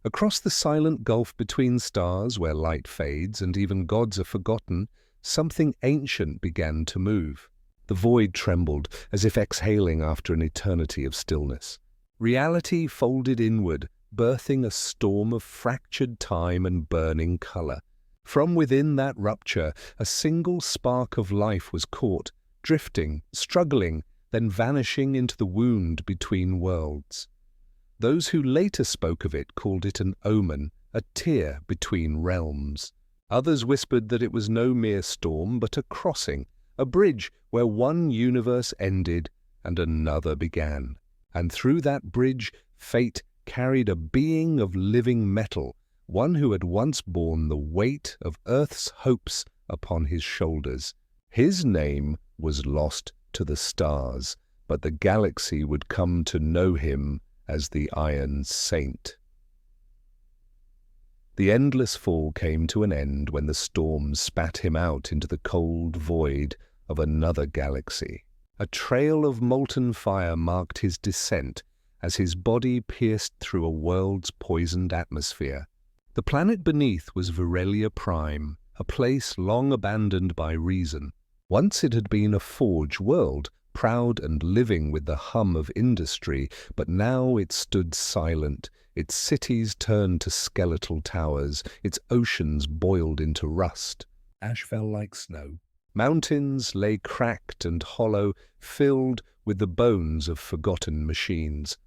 Across the silent gulf between stars where light fades and even gods are forgotten, something ancient began to move. The void trembled, as if exhaling after an eternity of stillness. Reality folded inward, birthing a storm of fractured time and burning color. From within that rupture, a single spark of life was caught, drifting, struggling, then vanishing into the wound between worlds. Those who later spoke of it called it an omen, a tear between realms. Others whispered that it was no mere storm, but a crossing, a bridge where one universe ended and another began. And through that bridge, fate carried a being of living metal, one who had once borne the weight of Earth's hopes upon his shoulders. His name was lost to the stars, but the galaxy would come to know him as the Iron Saint. The endless fall came to an end when the storm spat him out into the cold void of another galaxy. A trail of molten fire marked his descent as his body pierced through a world's poisoned atmosphere. The planet beneath was Virelia Prime, a place long abandoned by reason. Once it had been a forge world, proud and living with the hum of industry, but now it stood silent. Its cities turned to skeletal towers, its oceans boiled into rust. Ash fell like snow. Mountains lay cracked and hollow, filled with the bones of forgotten machines.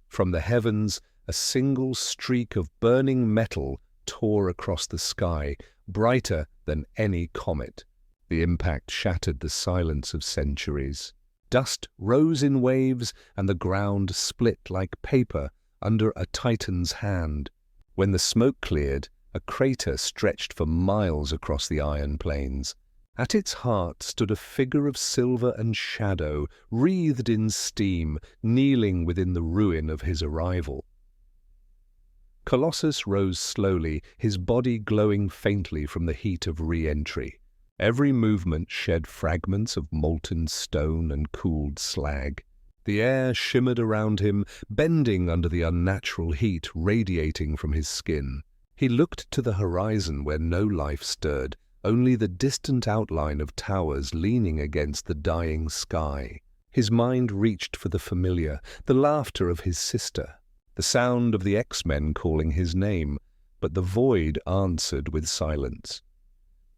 From the heavens, a single streak of burning metal tore across the sky, brighter than any comet. The impact shattered the silence of centuries. Dust rose in waves, and the ground split like paper under a titan's hand. When the smoke cleared, a crater stretched for miles across the iron plains. At its heart stood a figure of silver and shadow, wreathed in steam, kneeling within the ruin of his arrival. Colossus rose slowly, his body glowing faintly from the heat of re-entry. Every movement shed fragments of molten stone and cooled slag. The air shimmered around him, bending under the unnatural heat radiating from his skin. He looked to the horizon where no life stirred, only the distant outline of towers leaning against the dying sky. His mind reached for the familiar, the laughter of his sister, the sound of the X-Men calling his name, but the void answered with silence.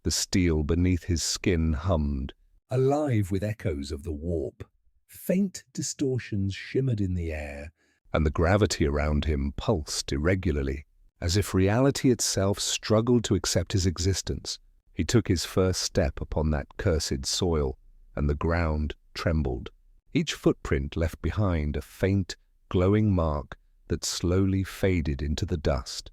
The steel beneath his skin hummed, alive with echoes of the warp. Faint distortions shimmered in the air, and the gravity around him pulsed irregularly, as if reality itself struggled to accept his existence. He took his first step upon that cursed soil, and the ground trembled. Each footprint left behind a faint, glowing mark that slowly faded into the dust.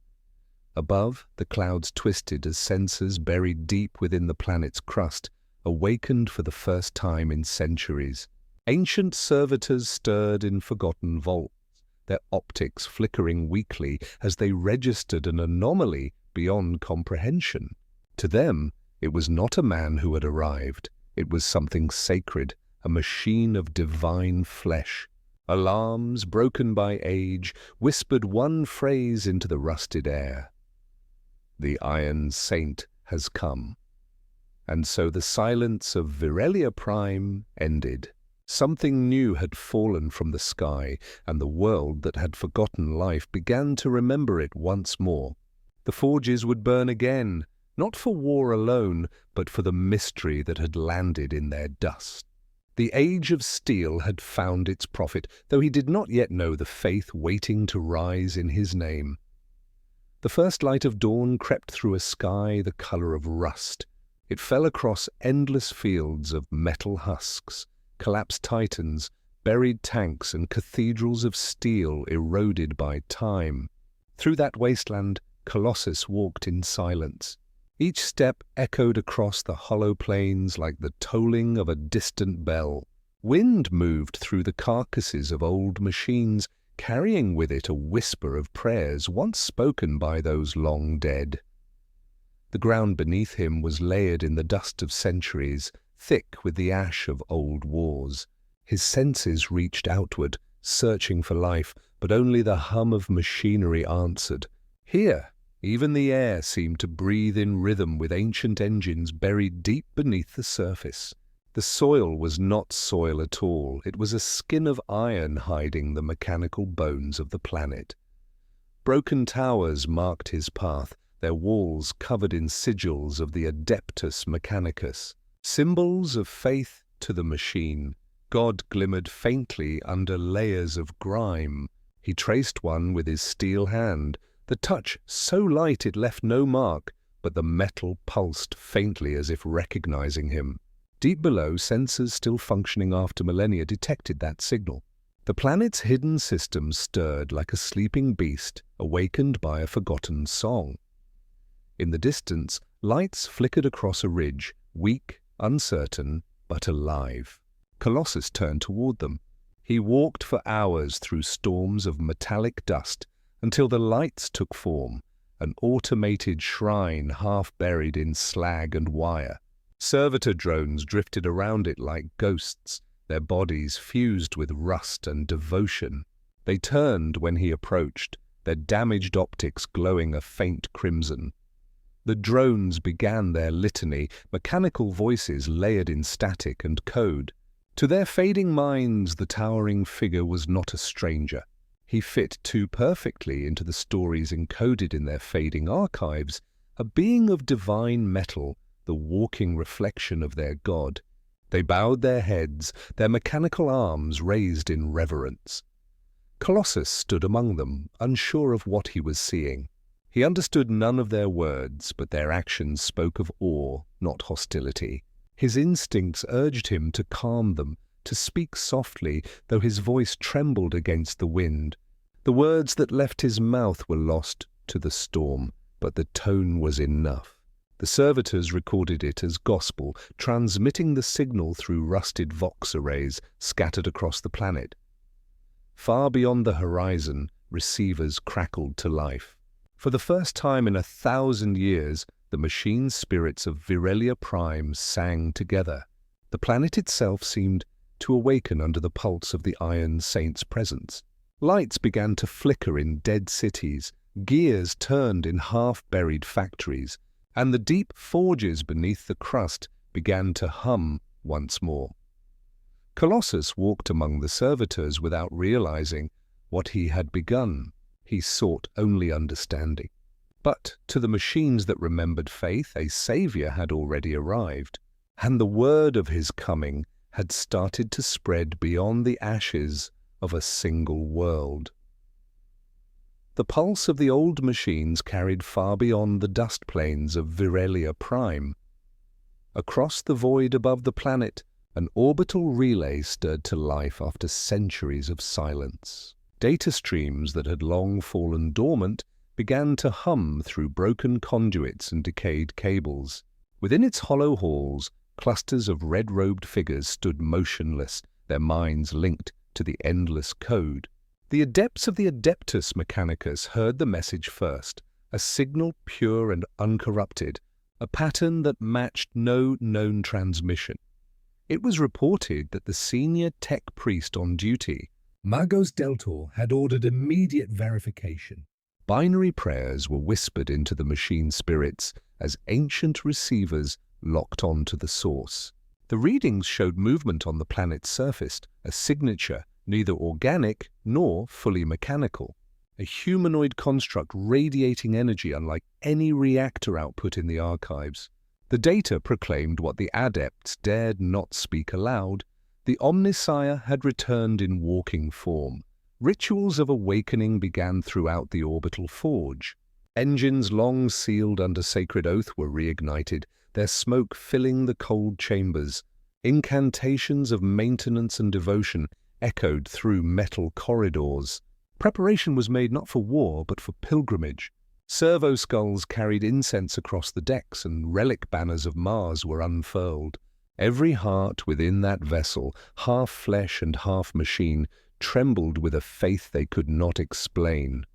Above, the clouds twisted as sensors buried deep within the planet's crust awakened for the first time in centuries. Ancient servitors stirred in forgotten vaults, their optics flickering weakly as they registered an anomaly beyond comprehension. To them, it was not a man who had arrived. It was something sacred, a machine of divine flesh. Alarms, broken by age, whispered one phrase into the rusted air. The Iron Saint has come. And so the silence of Virelia Prime ended. Something new had fallen from the sky, and the world that had forgotten life began to remember it once more. The forges would burn again, not for war alone, but for the mystery that had landed in their dust. The age of steel had found its prophet, though he did not yet know the faith waiting to rise in his name. The first light of dawn crept through a sky the color of rust. It fell across endless fields of metal husks, collapsed titans, buried tanks, and cathedrals of steel eroded by time. Through that wasteland, Colossus walked in silence. Each step echoed across the hollow plains like the tolling of a distant bell. Wind moved through the carcasses of old machines, carrying with it a whisper of prayers once spoken by those long dead. The ground beneath him was layered in the dust of centuries, thick with the ash of old wars. His senses reached outward, searching for life, but only the hum of machinery answered. Here, even the air seemed to breathe in rhythm with ancient engines buried deep beneath the surface. The soil was not soil at all. It was a skin of iron hiding the mechanical bones of the planet. Broken towers marked his path, their walls covered in sigils of the Adeptus Mechanicus, symbols of faith to the machine. God glimmered faintly under layers of grime. He traced one with his steel hand, the touch so light it left no mark, but the metal pulsed faintly as if recognizing him. Deep below, sensors still functioning after millennia detected that signal. The planet's hidden system stirred like a sleeping beast awakened by a forgotten song. In the distance, lights flickered across a ridge, weak, uncertain, but alive. Colossus turned toward them. He walked for hours through storms of metallic dust until the lights took form, an automated shrine half buried in slag and wire. Servitor drones drifted around it like ghosts, their bodies fused with rust and devotion. They turned when he approached, their damaged optics glowing a faint crimson. The drones began their litany, mechanical voices layered in static and code. To their fading minds, the towering figure was not a stranger. He fit too perfectly into the stories encoded in their fading archives, a being of divine metal, the walking reflection of their god. They bowed their heads, their mechanical arms raised in reverence. Colossus stood among them, unsure of what he was seeing. He understood none of their words, but their actions spoke of awe, not hostility. His instincts urged him to calm them, to speak softly, though his voice trembled against the wind. The words that left his mouth were lost to the storm, but the tone was enough. The servitors recorded it as gospel, transmitting the signal through rusted Vox arrays scattered across the planet. Far beyond the horizon, receivers crackled to life. For the first time in 1,000 years, the machine spirits of Virelia Prime sang together. The planet itself seemed to awaken under the pulse of the Iron Saint's presence. Lights began to flicker in dead cities, gears turned in half-buried factories, and the deep forges beneath the crust began to hum once more. Colossus walked among the servitors without realizing what he had begun. He sought only understanding. But to the machines that remembered faith, a savior had already arrived, and the word of his coming had started to spread beyond the ashes of a single world. The pulse of the old machines carried far beyond the dust plains of Virelia Prime. Across the void above the planet, an orbital relay stirred to life after centuries of silence. Data streams that had long fallen dormant began to hum through broken conduits and decayed cables. Within its hollow halls, clusters of red-robed figures stood motionless, their minds linked to the endless code. The adepts of the Adeptus Mechanicus heard the message first, a signal pure and uncorrupted, a pattern that matched no known transmission. It was reported that the senior tech priest on duty, Magos Deltor, had ordered immediate verification. Binary prayers were whispered into the machine spirits as ancient receivers locked onto the source. The readings showed movement on the planet's surface, a signature neither organic nor fully mechanical, a humanoid construct radiating energy unlike any reactor output in the archives. The data proclaimed what the adepts dared not speak aloud. The Omnissiah had returned in walking form. Rituals of awakening began throughout the orbital forge. Engines long sealed under sacred oath were reignited, their smoke filling the cold chambers. Incantations of maintenance and devotion echoed through metal corridors. Preparation was made not for war, but for pilgrimage. Servo skulls carried incense across the decks, and relic banners of Mars were unfurled. Every heart within that vessel, half flesh and half machine, trembled with a faith they could not explain.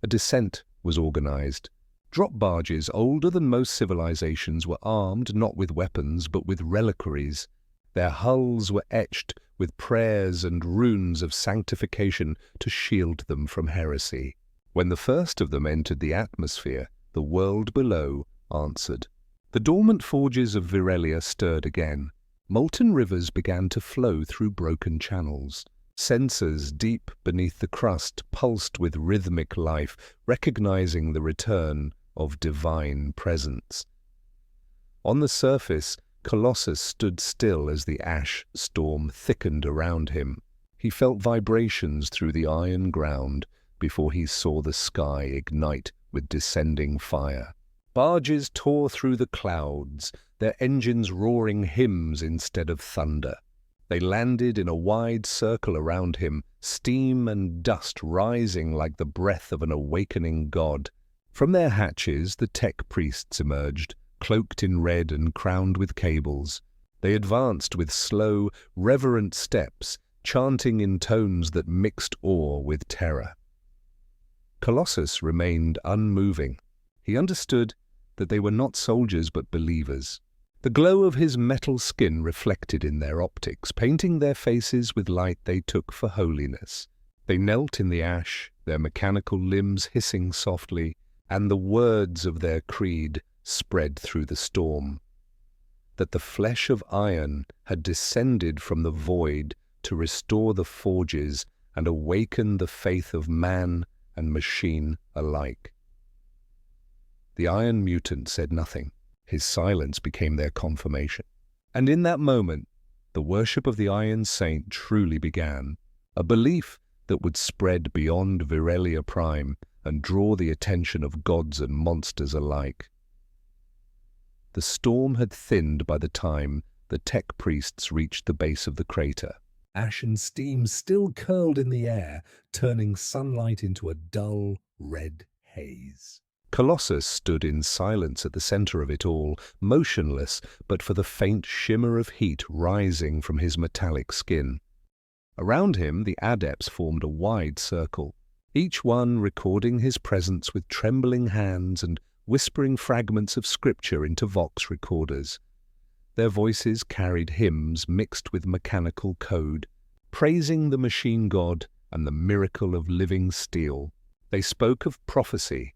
A descent was organized. Drop barges older than most civilizations were armed not with weapons but with reliquaries. Their hulls were etched with prayers and runes of sanctification to shield them from heresy. When the first of them entered the atmosphere, the world below answered. The dormant forges of Virelia stirred again. Molten rivers began to flow through broken channels. Sensors deep beneath the crust pulsed with rhythmic life, recognizing the return of divine presence. On the surface, Colossus stood still as the ash storm thickened around him. He felt vibrations through the iron ground before he saw the sky ignite with descending fire. Barges tore through the clouds, their engines roaring hymns instead of thunder. They landed in a wide circle around him, steam and dust rising like the breath of an awakening god. From their hatches, the tech priests emerged, cloaked in red and crowned with cables. They advanced with slow, reverent steps, chanting in tones that mixed awe with terror. Colossus remained unmoving. He understood that they were not soldiers but believers. The glow of his metal skin reflected in their optics, painting their faces with light they took for holiness. They knelt in the ash, their mechanical limbs hissing softly, and the words of their creed spread through the storm. That the flesh of iron had descended from the void to restore the forges and awaken the faith of man and machine alike. The Iron Mutant said nothing. His silence became their confirmation. And in that moment, the worship of the Iron Saint truly began, a belief that would spread beyond Virelia Prime and draw the attention of gods and monsters alike. The storm had thinned by the time the tech priests reached the base of the crater. Ash and steam still curled in the air, turning sunlight into a dull, red haze. Colossus stood in silence at the center of it all, motionless but for the faint shimmer of heat rising from his metallic skin. Around him, the adepts formed a wide circle, each one recording his presence with trembling hands and whispering fragments of scripture into vox recorders. Their voices carried hymns mixed with mechanical code, praising the machine god and the miracle of living steel. They spoke of prophecy,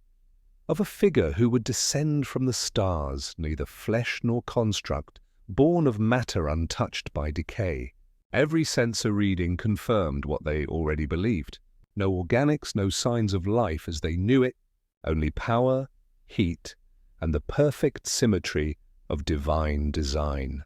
of a figure who would descend from the stars, neither flesh nor construct, born of matter untouched by decay. Every sensor reading confirmed what they already believed. No organics, no signs of life as they knew it, only power, heat, and the perfect symmetry of divine design.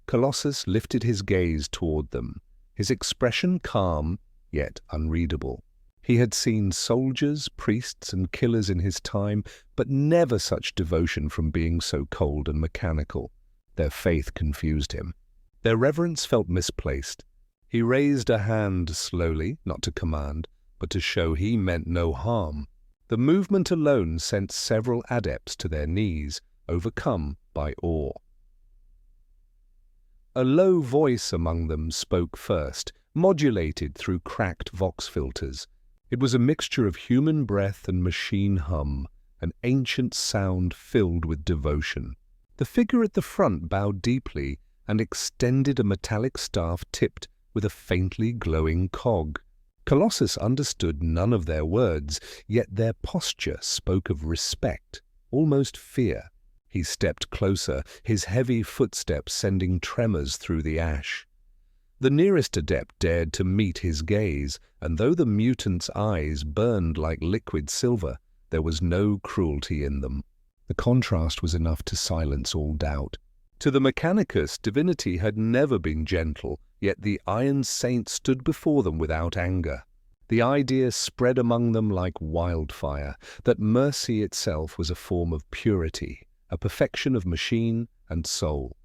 Colossus lifted his gaze toward them, his expression calm yet unreadable. He had seen soldiers, priests, and killers in his time, but never such devotion from being so cold and mechanical. Their faith confused him. Their reverence felt misplaced. He raised a hand slowly, not to command, but to show he meant no harm. The movement alone sent several adepts to their knees, overcome by awe. A low voice among them spoke first, modulated through cracked vox filters. It was a mixture of human breath and machine hum, an ancient sound filled with devotion. The figure at the front bowed deeply and extended a metallic staff tipped with a faintly glowing cog. Colossus understood none of their words, yet their posture spoke of respect, almost fear. He stepped closer, his heavy footsteps sending tremors through the ash. The nearest adept dared to meet his gaze, and though the mutant's eyes burned like liquid silver, there was no cruelty in them. The contrast was enough to silence all doubt. To the Mechanicus, divinity had never been gentle, yet the Iron Saint stood before them without anger. The idea spread among them like wildfire, that mercy itself was a form of purity, a perfection of machine and soul.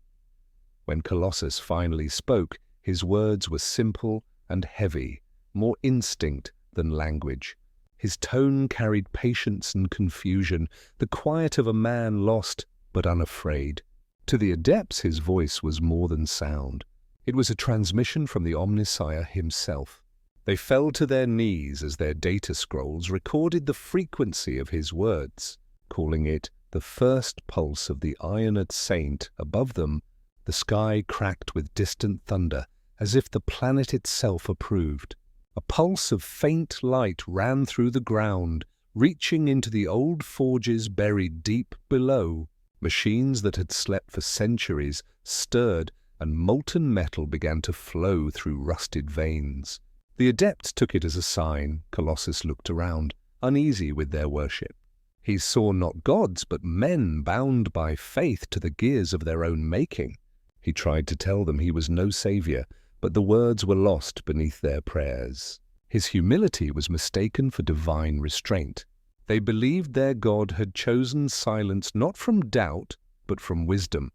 When Colossus finally spoke, his words were simple and heavy, more instinct than language. His tone carried patience and confusion, the quiet of a man lost but unafraid. To the adepts, his voice was more than sound. It was a transmission from the Omnissiah himself. They fell to their knees as their data scrolls recorded the frequency of his words, calling it the first pulse of the Iron Saint. Above them, The sky cracked with distant thunder, as if the planet itself approved. A pulse of faint light ran through the ground, reaching into the old forges buried deep below. Machines that had slept for centuries stirred, and molten metal began to flow through rusted veins. The adepts took it as a sign. Colossus looked around, uneasy with their worship. He saw not gods, but men bound by faith to the gears of their own making. He tried to tell them he was no savior, but the words were lost beneath their prayers. His humility was mistaken for divine restraint. They believed their God had chosen silence not from doubt, but from wisdom.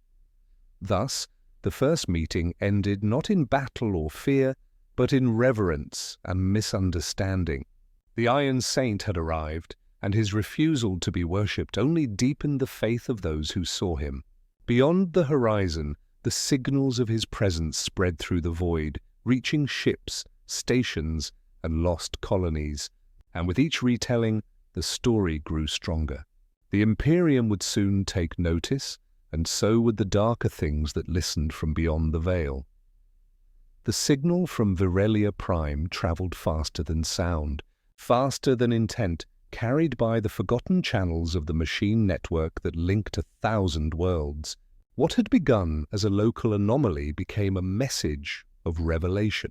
Thus, the first meeting ended not in battle or fear, but in reverence and misunderstanding. The Iron Saint had arrived, and his refusal to be worshipped only deepened the faith of those who saw him. Beyond the horizon, the signals of his presence spread through the void, reaching ships, stations, and lost colonies, and with each retelling, the story grew stronger. The Imperium would soon take notice, and so would the darker things that listened from beyond the veil. The signal from Virelia Prime travelled faster than sound, faster than intent, carried by the forgotten channels of the machine network that linked 1,000 worlds. What had begun as a local anomaly became a message of revelation.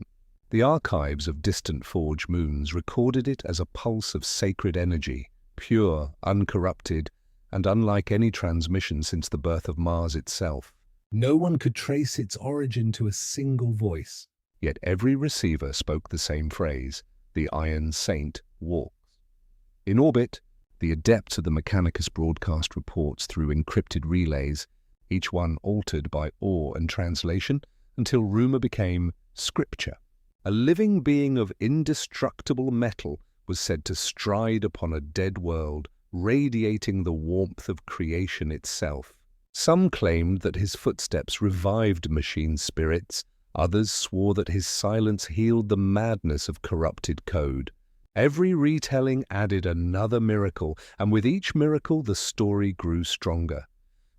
The archives of distant forge moons recorded it as a pulse of sacred energy, pure, uncorrupted, and unlike any transmission since the birth of Mars itself. No one could trace its origin to a single voice, yet every receiver spoke the same phrase: the Iron Saint walks. In orbit, the adepts of the Mechanicus broadcast reports through encrypted relays, each one altered by awe and translation, until rumor became scripture. A living being of indestructible metal was said to stride upon a dead world, radiating the warmth of creation itself. Some claimed that his footsteps revived machine spirits, others swore that his silence healed the madness of corrupted code. Every retelling added another miracle, and with each miracle the story grew stronger.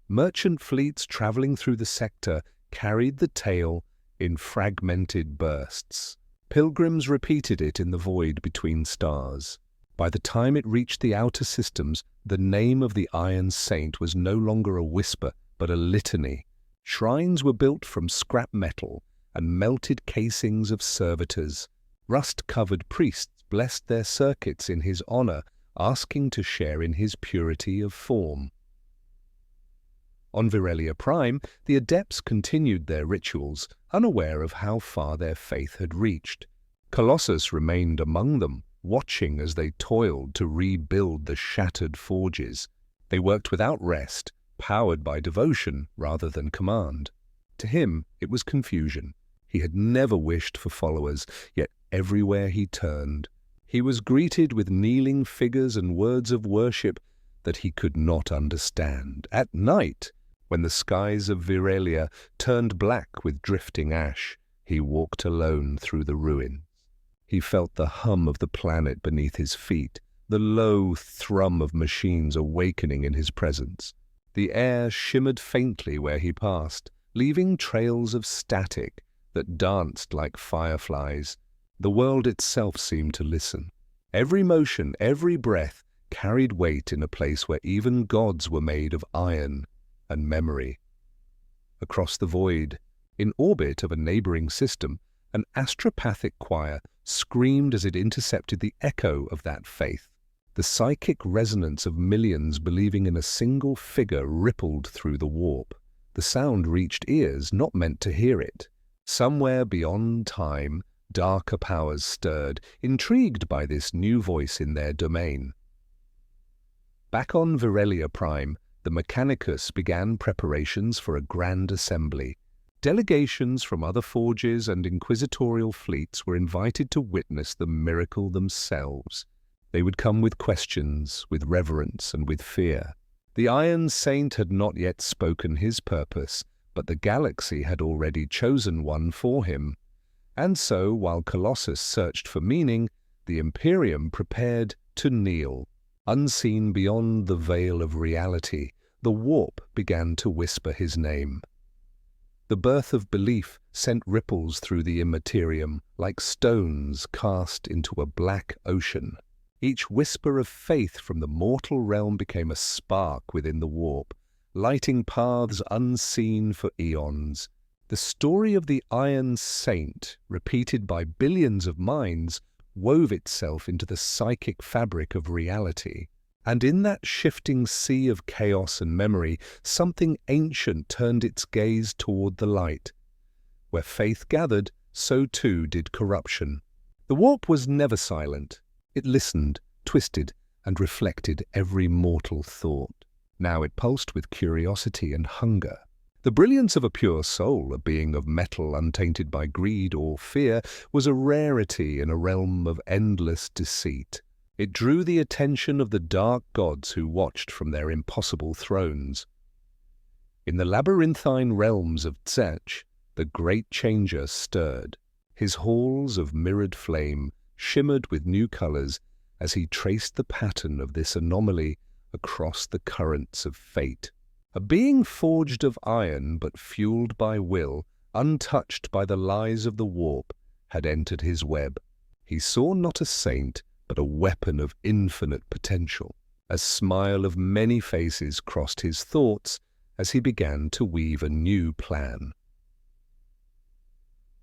Merchant fleets traveling through the sector carried the tale in fragmented bursts. Pilgrims repeated it in the void between stars. By the time it reached the outer systems, the name of the Iron Saint was no longer a whisper, but a litany. Shrines were built from scrap metal and melted casings of servitors. Rust-covered priests blessed their circuits in his honor, asking to share in his purity of form. On Virelia Prime, the adepts continued their rituals, unaware of how far their faith had reached. Colossus remained among them, watching as they toiled to rebuild the shattered forges. They worked without rest, powered by devotion rather than command. To him, it was confusion. He had never wished for followers, yet everywhere he turned, he was greeted with kneeling figures and words of worship that he could not understand. At night, when the skies of Virelia turned black with drifting ash, he walked alone through the ruins. He felt the hum of the planet beneath his feet, the low thrum of machines awakening in his presence. The air shimmered faintly where he passed, leaving trails of static that danced like fireflies. The world itself seemed to listen. Every motion, every breath carried weight in a place where even gods were made of iron and memory. Across the void, in orbit of a neighboring system, an astropathic choir screamed as it intercepted the echo of that faith. The psychic resonance of millions believing in a single figure rippled through the warp. The sound reached ears not meant to hear it. Somewhere beyond time, darker powers stirred, intrigued by this new voice in their domain. Back on Virelia Prime, the Mechanicus began preparations for a grand assembly. Delegations from other forges and inquisitorial fleets were invited to witness the miracle themselves. They would come with questions, with reverence, and with fear. The Iron Saint had not yet spoken his purpose, but the galaxy had already chosen one for him. And so, while Colossus searched for meaning, the Imperium prepared to kneel. Unseen beyond the veil of reality, the warp began to whisper his name. The birth of belief sent ripples through the Immaterium, like stones cast into a black ocean. Each whisper of faith from the mortal realm became a spark within the warp, lighting paths unseen for eons. The story of the Iron Saint, repeated by billions of minds, wove itself into the psychic fabric of reality. And in that shifting sea of chaos and memory, something ancient turned its gaze toward the light. Where faith gathered, so too did corruption. The warp was never silent. It listened, twisted, and reflected every mortal thought. Now it pulsed with curiosity and hunger. The brilliance of a pure soul, a being of metal untainted by greed or fear, was a rarity in a realm of endless deceit. It drew the attention of the dark gods who watched from their impossible thrones. In the labyrinthine realms of Tzech, the great changer stirred. His halls of mirrored flame shimmered with new colors as he traced the pattern of this anomaly across the currents of fate. A being forged of iron but fueled by will, untouched by the lies of the warp, had entered his web. He saw not a saint, but a weapon of infinite potential. A smile of many faces crossed his thoughts as he began to weave a new plan.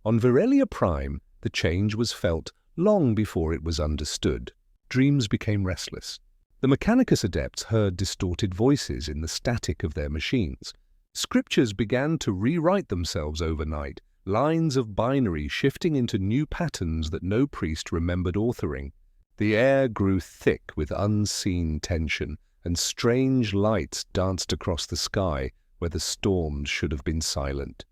On Virelia Prime, the change was felt long before it was understood. Dreams became restless. The Mechanicus adepts heard distorted voices in the static of their machines. Scriptures began to rewrite themselves overnight, lines of binary shifting into new patterns that no priest remembered authoring. The air grew thick with unseen tension, and strange lights danced across the sky where the storms should have been silent.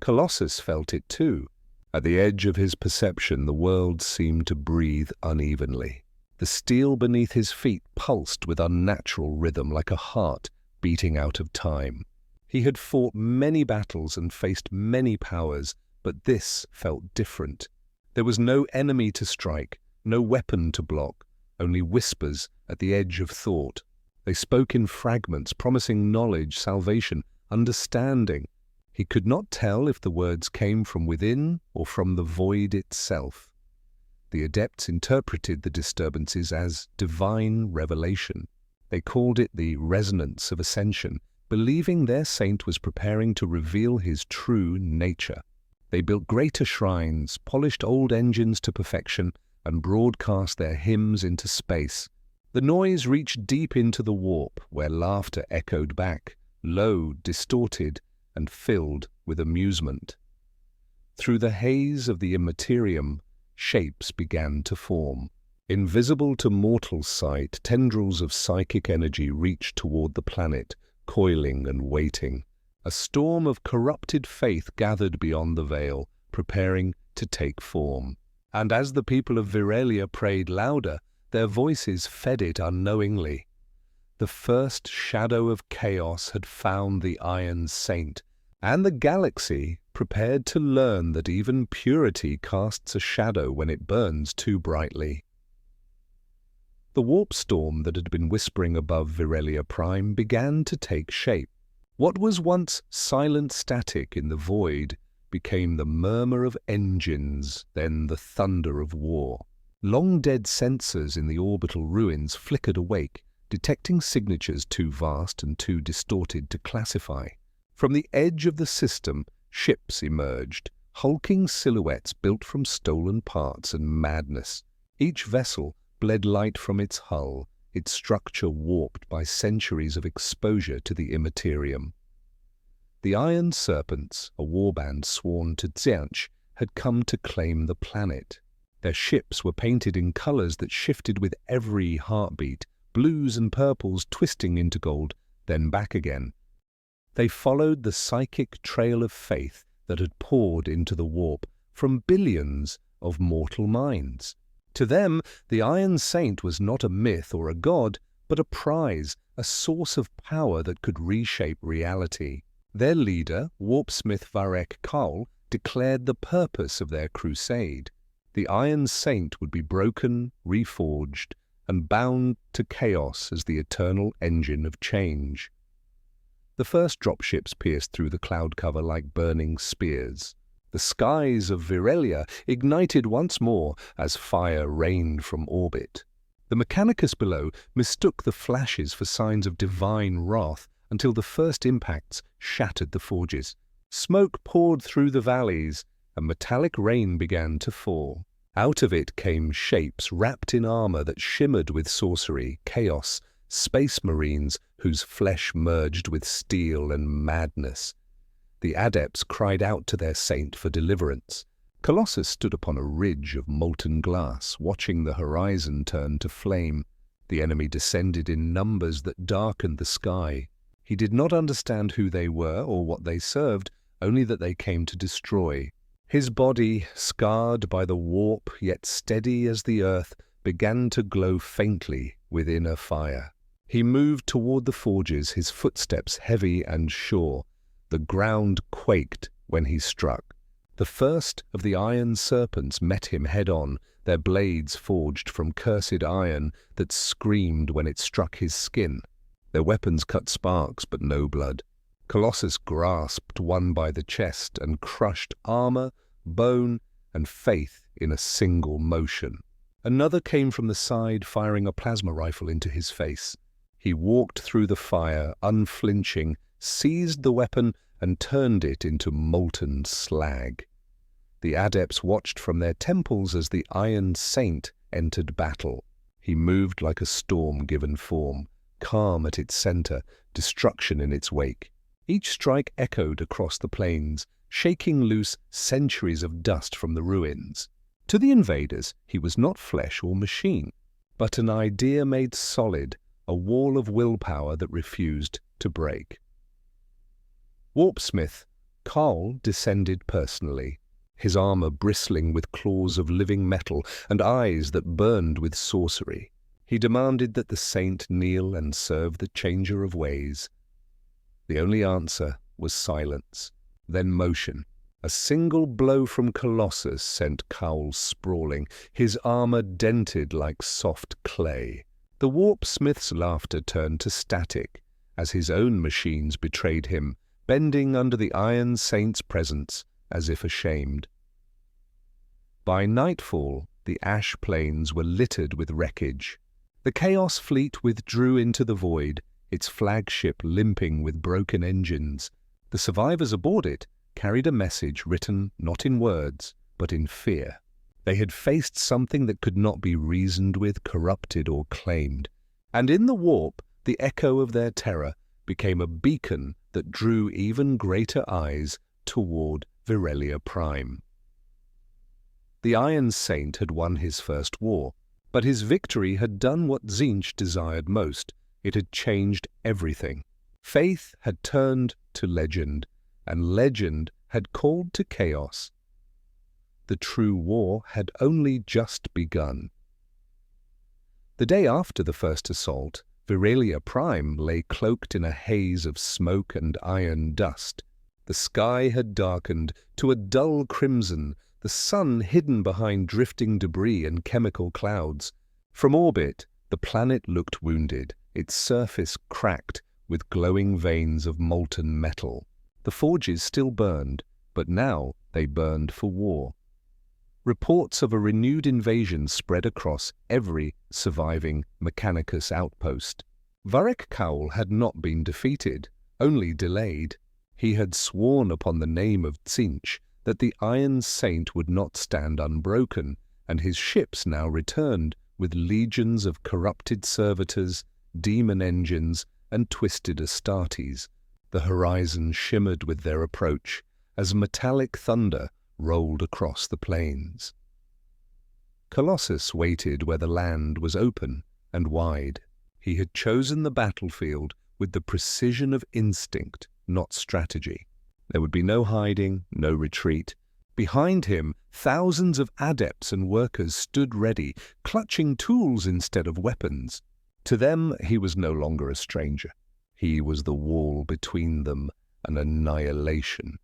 Colossus felt it too. At the edge of his perception, the world seemed to breathe unevenly. The steel beneath his feet pulsed with unnatural rhythm like a heart beating out of time. He had fought many battles and faced many powers, but this felt different. There was no enemy to strike, no weapon to block, only whispers at the edge of thought. They spoke in fragments, promising knowledge, salvation, understanding. He could not tell if the words came from within or from the void itself. The adepts interpreted the disturbances as divine revelation. They called it the resonance of ascension, believing their saint was preparing to reveal his true nature. They built greater shrines, polished old engines to perfection, and broadcast their hymns into space. The noise reached deep into the warp, where laughter echoed back, low, distorted, and filled with amusement. Through the haze of the Immaterium, shapes began to form. Invisible to mortal sight, tendrils of psychic energy reached toward the planet, coiling and waiting. A storm of corrupted faith gathered beyond the veil, preparing to take form. And as the people of Virelia prayed louder, their voices fed it unknowingly. The first shadow of chaos had found the Iron Saint, and the galaxy prepared to learn that even purity casts a shadow when it burns too brightly. The warp storm that had been whispering above Virelia Prime began to take shape. What was once silent static in the void became the murmur of engines, then the thunder of war. Long-dead sensors in the orbital ruins flickered awake, detecting signatures too vast and too distorted to classify. From the edge of the system, ships emerged, hulking silhouettes built from stolen parts and madness. Each vessel bled light from its hull, its structure warped by centuries of exposure to the Immaterium. The Iron Serpents, a warband sworn to Tzech, had come to claim the planet. Their ships were painted in colors that shifted with every heartbeat, blues and purples twisting into gold, then back again. They followed the psychic trail of faith that had poured into the warp from billions of mortal minds. To them, the Iron Saint was not a myth or a god, but a prize, a source of power that could reshape reality. Their leader, Warpsmith Varek Kaul, declared the purpose of their crusade. The Iron Saint would be broken, reforged, and bound to chaos as the eternal engine of change. The first dropships pierced through the cloud cover like burning spears. The skies of Virelia ignited once more as fire rained from orbit. The Mechanicus below mistook the flashes for signs of divine wrath until the first impacts shattered the forges. Smoke poured through the valleys, and metallic rain began to fall. Out of it came shapes wrapped in armor that shimmered with sorcery, chaos, space marines whose flesh merged with steel and madness. The adepts cried out to their saint for deliverance. Colossus stood upon a ridge of molten glass, watching the horizon turn to flame. The enemy descended in numbers that darkened the sky. He did not understand who they were or what they served, only that they came to destroy. His body, scarred by the warp yet steady as the earth, began to glow faintly with inner fire. He moved toward the forges, his footsteps heavy and sure. The ground quaked when he struck. The first of the iron serpents met him head-on, their blades forged from cursed iron that screamed when it struck his skin. Their weapons cut sparks, but no blood. Colossus grasped one by the chest and crushed armor, bone, and faith in a single motion. Another came from the side, firing a plasma rifle into his face. He walked through the fire, unflinching, seized the weapon, and turned it into molten slag. The adepts watched from their temples as the Iron Saint entered battle. He moved like a storm given form, calm at its center, destruction in its wake. Each strike echoed across the plains, shaking loose centuries of dust from the ruins. To the invaders, he was not flesh or machine, but an idea made solid, a wall of willpower that refused to break. Warpsmith, Carl descended personally, his armor bristling with claws of living metal and eyes that burned with sorcery. He demanded that the saint kneel and serve the changer of ways. The only answer was silence, then motion. A single blow from Colossus sent Cowl sprawling, his armor dented like soft clay. The Warpsmith's laughter turned to static as his own machines betrayed him, bending under the Iron Saint's presence as if ashamed. By nightfall, the ash plains were littered with wreckage. The Chaos fleet withdrew into the void, its flagship limping with broken engines. The survivors aboard it carried a message written not in words, but in fear. They had faced something that could not be reasoned with, corrupted, or claimed. And in the warp, the echo of their terror became a beacon that drew even greater eyes toward Virelia Prime. The Iron Saint had won his first war, but his victory had done what Tzeentch desired most. It had changed everything. Faith had turned to legend, and legend had called to chaos. The true war had only just begun. The day after the first assault, Virelia Prime lay cloaked in a haze of smoke and iron dust. The sky had darkened to a dull crimson, the sun hidden behind drifting debris and chemical clouds. From orbit, the planet looked wounded, its surface cracked with glowing veins of molten metal. The forges still burned, but now they burned for war. Reports of a renewed invasion spread across every surviving Mechanicus outpost. Varek Cowl had not been defeated, only delayed. He had sworn upon the name of Tzeentch that the Iron Saint would not stand unbroken, and his ships now returned with legions of corrupted servitors, demon engines, and twisted Astartes. The horizon shimmered with their approach as metallic thunder rolled across the plains. Colossus waited where the land was open and wide. He had chosen the battlefield with the precision of instinct, not strategy. There would be no hiding, no retreat. Behind him, thousands of adepts and workers stood ready, clutching tools instead of weapons. To them, he was no longer a stranger. He was the wall between them and annihilation.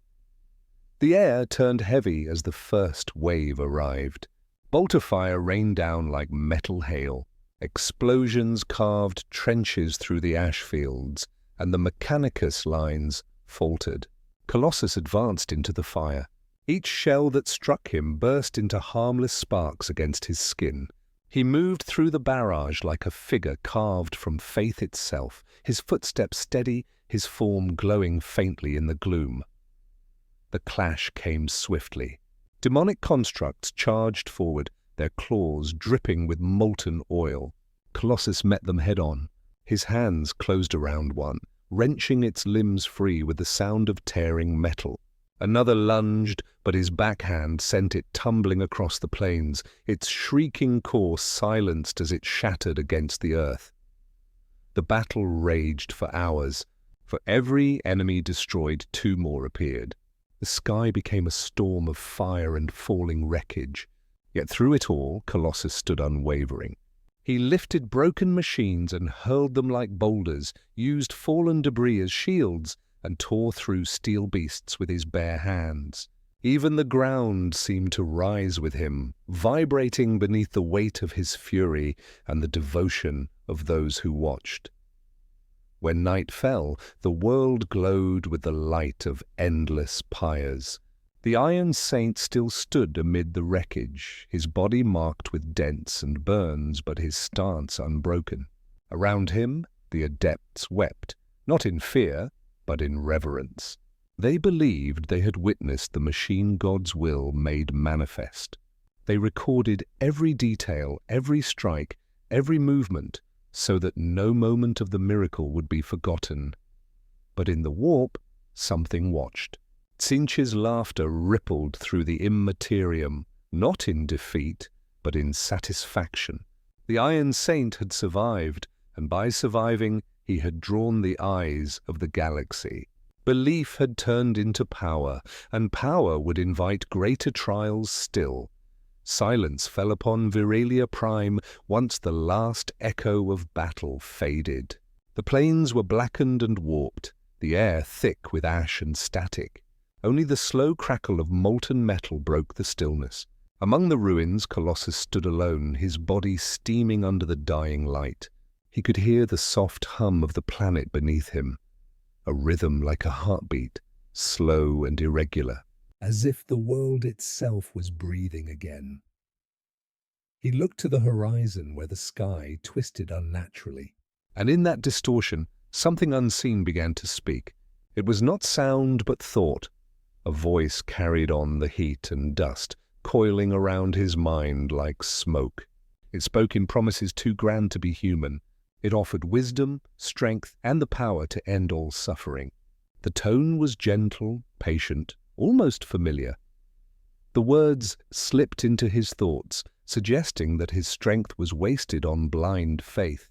The air turned heavy as the first wave arrived. Bolter fire rained down like metal hail. Explosions carved trenches through the ash fields, and the Mechanicus lines faltered. Colossus advanced into the fire. Each shell that struck him burst into harmless sparks against his skin. He moved through the barrage like a figure carved from faith itself, his footsteps steady, his form glowing faintly in the gloom. The clash came swiftly. Demonic constructs charged forward, their claws dripping with molten oil. Colossus met them head-on. His hands closed around one, wrenching its limbs free with the sound of tearing metal. Another lunged, but his backhand sent it tumbling across the plains, its shrieking course silenced as it shattered against the earth. The battle raged for hours. For every enemy destroyed, 2 more appeared. The sky became a storm of fire and falling wreckage. Yet through it all, Colossus stood unwavering. He lifted broken machines and hurled them like boulders, used fallen debris as shields, and tore through steel beasts with his bare hands. Even the ground seemed to rise with him, vibrating beneath the weight of his fury and the devotion of those who watched. When night fell, the world glowed with the light of endless pyres. The Iron Saint still stood amid the wreckage, his body marked with dents and burns, but his stance unbroken. Around him, the adepts wept, not in fear, but in reverence. They believed they had witnessed the machine god's will made manifest. They recorded every detail, every strike, every movement, so that no moment of the miracle would be forgotten. But in the warp, something watched. Tzeentch's laughter rippled through the Immaterium, not in defeat, but in satisfaction. The Iron Saint had survived, and by surviving, he had drawn the eyes of the galaxy. Belief had turned into power, and power would invite greater trials still. Silence fell upon Virelia Prime once the last echo of battle faded. The plains were blackened and warped, the air thick with ash and static. Only the slow crackle of molten metal broke the stillness. Among the ruins, Colossus stood alone, his body steaming under the dying light. He could hear the soft hum of the planet beneath him, a rhythm like a heartbeat, slow and irregular, as if the world itself was breathing again. He looked to the horizon where the sky twisted unnaturally, and in that distortion, something unseen began to speak. It was not sound but thought. A voice carried on the heat and dust, coiling around his mind like smoke. It spoke in promises too grand to be human. It offered wisdom, strength, and the power to end all suffering. The tone was gentle, patient, almost familiar. The words slipped into his thoughts, suggesting that his strength was wasted on blind faith.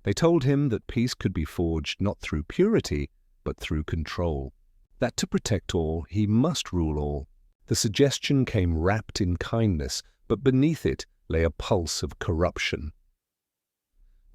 They told him that peace could be forged not through purity, but through control. That to protect all, he must rule all. The suggestion came wrapped in kindness, but beneath it lay a pulse of corruption.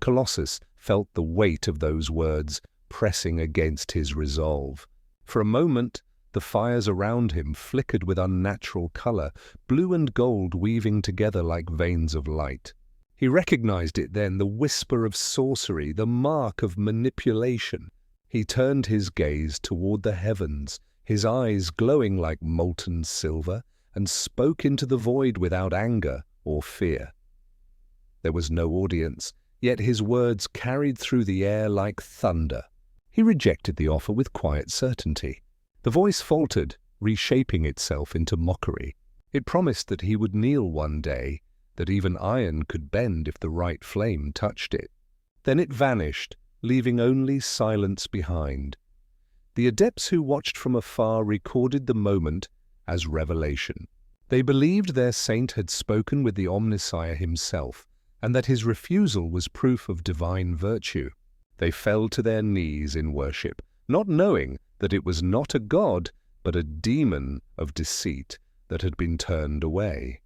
Colossus felt the weight of those words pressing against his resolve. For a moment, the fires around him flickered with unnatural color, blue and gold weaving together like veins of light. He recognized it then, the whisper of sorcery, the mark of manipulation. He turned his gaze toward the heavens, his eyes glowing like molten silver, and spoke into the void without anger or fear. There was no audience, yet his words carried through the air like thunder. He rejected the offer with quiet certainty. The voice faltered, reshaping itself into mockery. It promised that he would kneel one day, that even iron could bend if the right flame touched it. Then it vanished, leaving only silence behind. The adepts who watched from afar recorded the moment as revelation. They believed their saint had spoken with the Omnissiah himself, and that his refusal was proof of divine virtue. They fell to their knees in worship, not knowing that it was not a god, but a demon of deceit that had been turned away.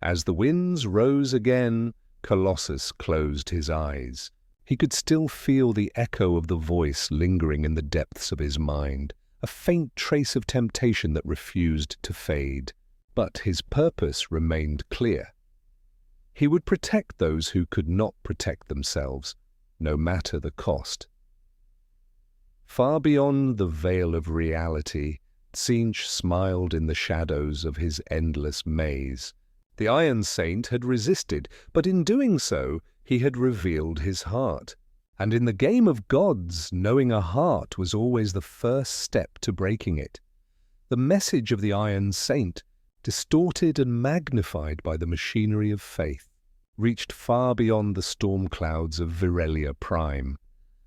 As the winds rose again, Colossus closed his eyes. He could still feel the echo of the voice lingering in the depths of his mind, a faint trace of temptation that refused to fade. But his purpose remained clear. He would protect those who could not protect themselves. no matter the cost. Far beyond the veil of reality, Tzeentch smiled in the shadows of his endless maze. The Iron Saint had resisted, but in doing so, he had revealed his heart. And in the game of gods, knowing a heart was always the first step to breaking it. The message of the Iron Saint, distorted and magnified by the machinery of faith, reached far beyond the storm clouds of Virelia Prime.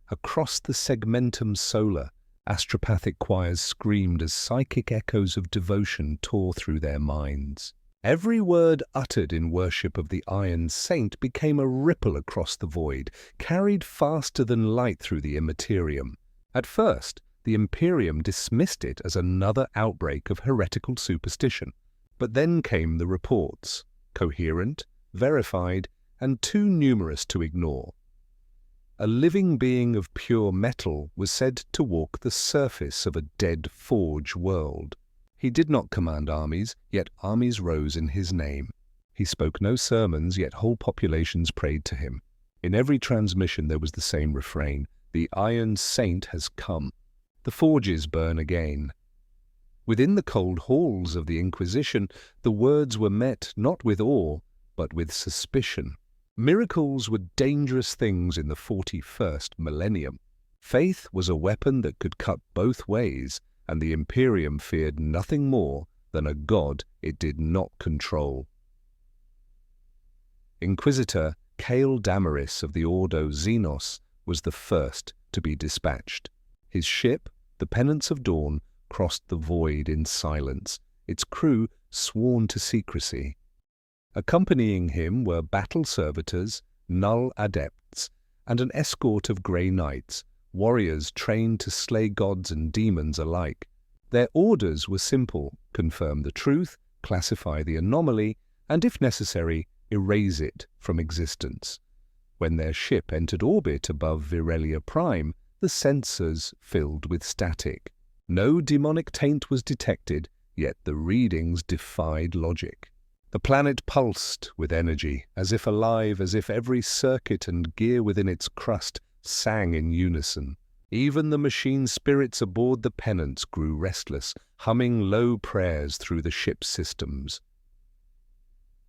Across the segmentum solar, astropathic choirs screamed as psychic echoes of devotion tore through their minds. Every word uttered in worship of the Iron Saint became a ripple across the void, carried faster than light through the Immaterium. At first, the Imperium dismissed it as another outbreak of heretical superstition. But then came the reports, coherent, verified, and too numerous to ignore. A living being of pure metal was said to walk the surface of a dead forge world. He did not command armies, yet armies rose in his name. He spoke no sermons, yet whole populations prayed to him. In every transmission there was the same refrain: "The Iron Saint has come. The forges burn again." Within the cold halls of the Inquisition, the words were met not with awe, but with suspicion. Miracles were dangerous things in the 41st millennium. Faith was a weapon that could cut both ways, and the Imperium feared nothing more than a god it did not control. Inquisitor Cael Damaris of the Ordo Xenos was the first to be dispatched. His ship, the Penance of Dawn, crossed the void in silence, its crew sworn to secrecy. Accompanying him were battle servitors, null adepts, and an escort of grey knights, warriors trained to slay gods and demons alike. Their orders were simple: confirm the truth, classify the anomaly, and if necessary, erase it from existence. When their ship entered orbit above Virelia Prime, the sensors filled with static. No demonic taint was detected, yet the readings defied logic. The planet pulsed with energy, as if alive, as if every circuit and gear within its crust sang in unison. Even the machine spirits aboard the Penance grew restless, humming low prayers through the ship's systems.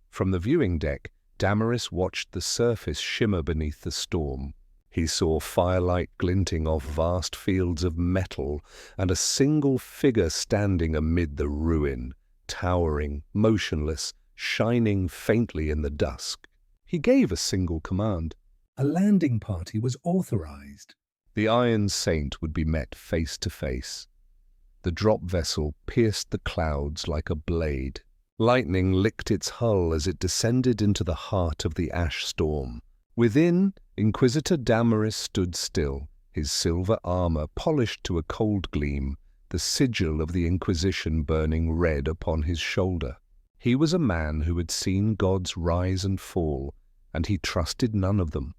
From the viewing deck, Damaris watched the surface shimmer beneath the storm. He saw firelight glinting off vast fields of metal, and a single figure standing amid the ruin, towering, motionless, shining faintly in the dusk. He gave a single command. A landing party was authorized. The Iron Saint would be met face to face. The drop vessel pierced the clouds like a blade. Lightning licked its hull as it descended into the heart of the ash storm. Within, Inquisitor Damaris stood still, his silver armor polished to a cold gleam, the sigil of the Inquisition burning red upon his shoulder. He was a man who had seen gods rise and fall, and he trusted none of them.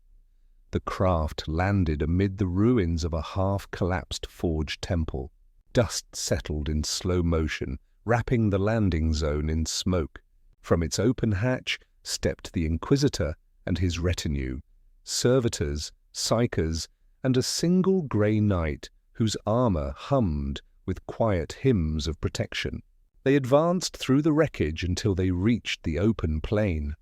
The craft landed amid the ruins of a half-collapsed forge temple. Dust settled in slow motion, wrapping the landing zone in smoke. From its open hatch stepped the Inquisitor and his retinue, servitors, psychers, and a single grey knight whose armor hummed with quiet hymns of protection. They advanced through the wreckage until they reached the open plain.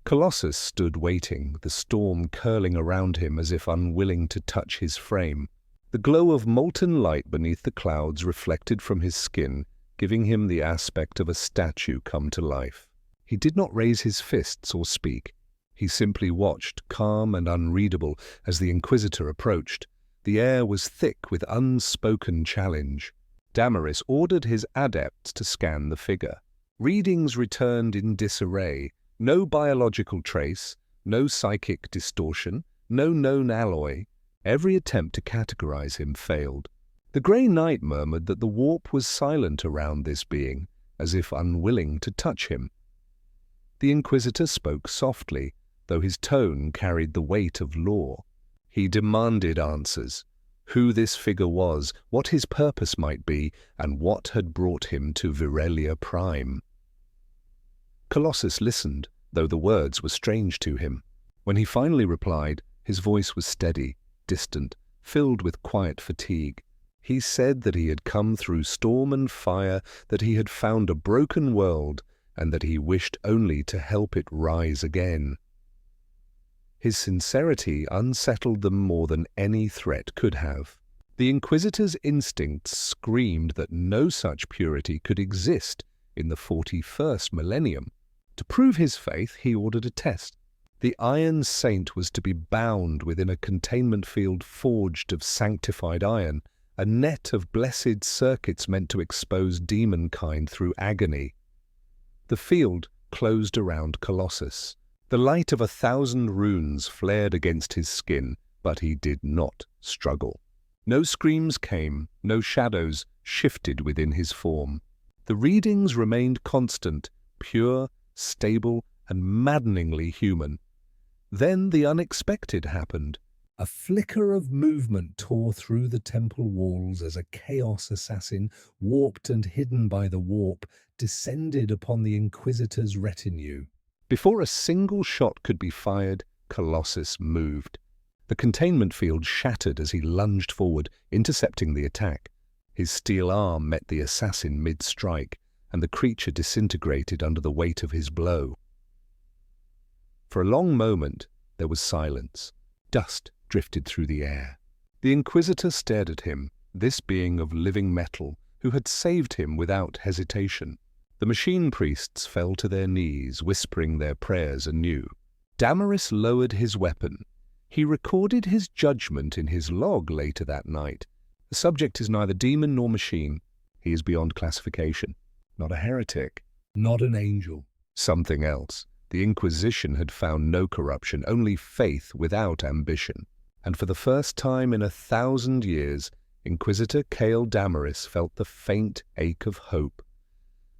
Colossus stood waiting, the storm curling around him as if unwilling to touch his frame. The glow of molten light beneath the clouds reflected from his skin, giving him the aspect of a statue come to life. He did not raise his fists or speak. He simply watched, calm and unreadable, as the Inquisitor approached. The air was thick with unspoken challenge. Damaris ordered his adepts to scan the figure. Readings returned in disarray. No biological trace, no psychic distortion, no known alloy. Every attempt to categorize him failed. The Grey Knight murmured that the warp was silent around this being, as if unwilling to touch him. The Inquisitor spoke softly, though his tone carried the weight of law. He demanded answers: who this figure was, what his purpose might be, and what had brought him to Virelia Prime. Colossus listened, though the words were strange to him. When he finally replied, His voice was steady, distant, filled with quiet fatigue. He said that he had come through storm and fire, that he had found a broken world, and that he wished only to help it rise again. His sincerity unsettled them more than any threat could have. The Inquisitor's instincts screamed that no such purity could exist in the 41st millennium. To prove his faith, he ordered a test. The Iron Saint was to be bound within a containment field forged of sanctified iron, a net of blessed circuits meant to expose demonkind through agony. The field closed around Colossus. The light of 1,000 runes flared against his skin, but he did not struggle. No screams came, no shadows shifted within his form. The readings remained constant, pure, stable, and maddeningly human. Then the unexpected happened. A flicker of movement tore through the temple walls as a chaos assassin, warped and hidden by the warp, descended upon the Inquisitor's retinue. Before a single shot could be fired, Colossus moved. The containment field shattered as he lunged forward, intercepting the attack. His steel arm met the assassin mid-strike, and the creature disintegrated under the weight of his blow. For a long moment, there was silence. Dust drifted through the air. The Inquisitor stared at him, this being of living metal, who had saved him without hesitation. The machine priests fell to their knees, whispering their prayers anew. Damaris lowered his weapon. He recorded his judgment in his log later that night. The subject is neither demon nor machine. He is beyond classification. Not a heretic. Not an angel. Something else. The Inquisition had found no corruption, only faith without ambition. And for the first time in 1,000 years, Inquisitor Chaos Damaris felt the faint ache of hope.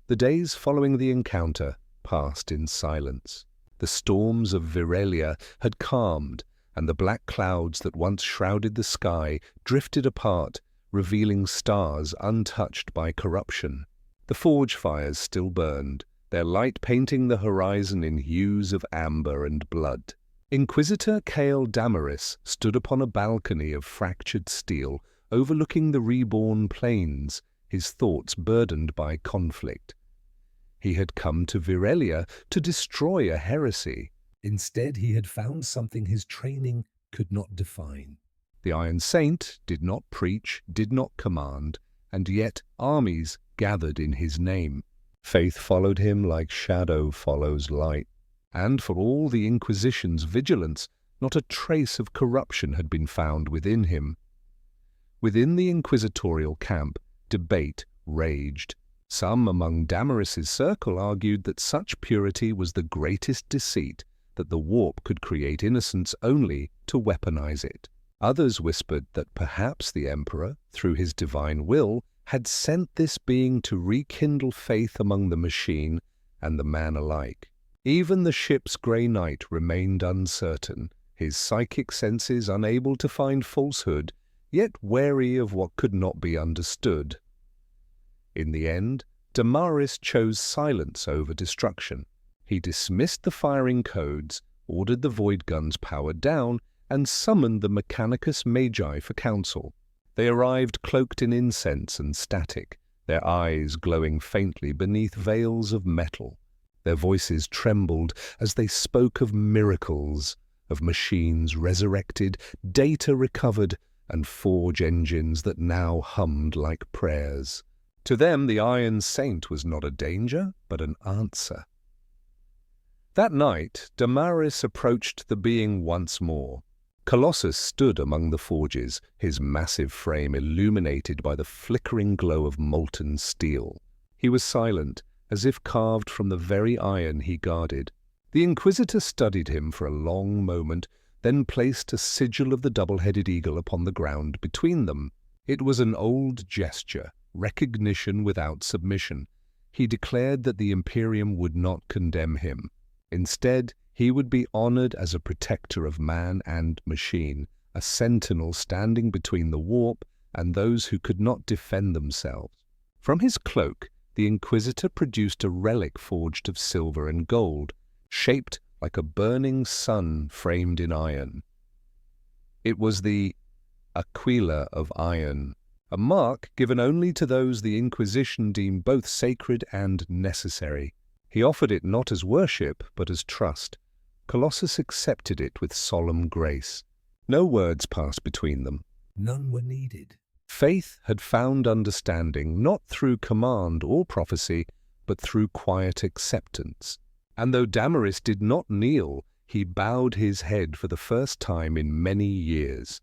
The days following the encounter passed in silence. The storms of Virelia had calmed, and the black clouds that once shrouded the sky drifted apart, revealing stars untouched by corruption. The forge fires still burned, their light painting the horizon in hues of amber and blood. Inquisitor Chaos Damaris stood upon a balcony of fractured steel, overlooking the reborn plains, his thoughts burdened by conflict. He had come to Virelia to destroy a heresy. Instead, he had found something his training could not define. The Iron Saint did not preach, did not command, and yet armies gathered in his name. Faith followed him like shadow follows light, and for all the Inquisition's vigilance, not a trace of corruption had been found within him. Within the inquisitorial camp, debate raged. Some among Damaris's circle argued that such purity was the greatest deceit, that the warp could create innocence only to weaponize it. Others whispered that perhaps the Emperor, through his divine will, had sent this being to rekindle faith among the machine and the man alike. Even the ship's grey knight remained uncertain, his psychic senses unable to find falsehood, yet wary of what could not be understood. In the end, Damaris chose silence over destruction. He dismissed the firing codes, ordered the void guns powered down, and summoned the Mechanicus Magi for counsel. They arrived cloaked in incense and static, their eyes glowing faintly beneath veils of metal. Their voices trembled as they spoke of miracles, of machines resurrected, data recovered, and forge engines that now hummed like prayers. To them, the Iron Saint was not a danger, but an answer. That night, Damaris approached the being once more. Colossus stood among the forges, his massive frame illuminated by the flickering glow of molten steel. He was silent, as if carved from the very iron he guarded. The Inquisitor studied him for a long moment, then placed a sigil of the double-headed eagle upon the ground between them. It was an old gesture, recognition without submission. He declared that the Imperium would not condemn him. Instead, he would be honored as a protector of man and machine, a sentinel standing between the warp and those who could not defend themselves. From his cloak, the Inquisitor produced a relic forged of silver and gold, shaped like a burning sun framed in iron. It was the Aquila of Iron, a mark given only to those the Inquisition deemed both sacred and necessary. He offered it not as worship, but as trust. Colossus accepted it with solemn grace. No words passed between them. None were needed. Faith had found understanding not through command or prophecy, but through quiet acceptance. And though Damaris did not kneel, he bowed his head for the first time in many years.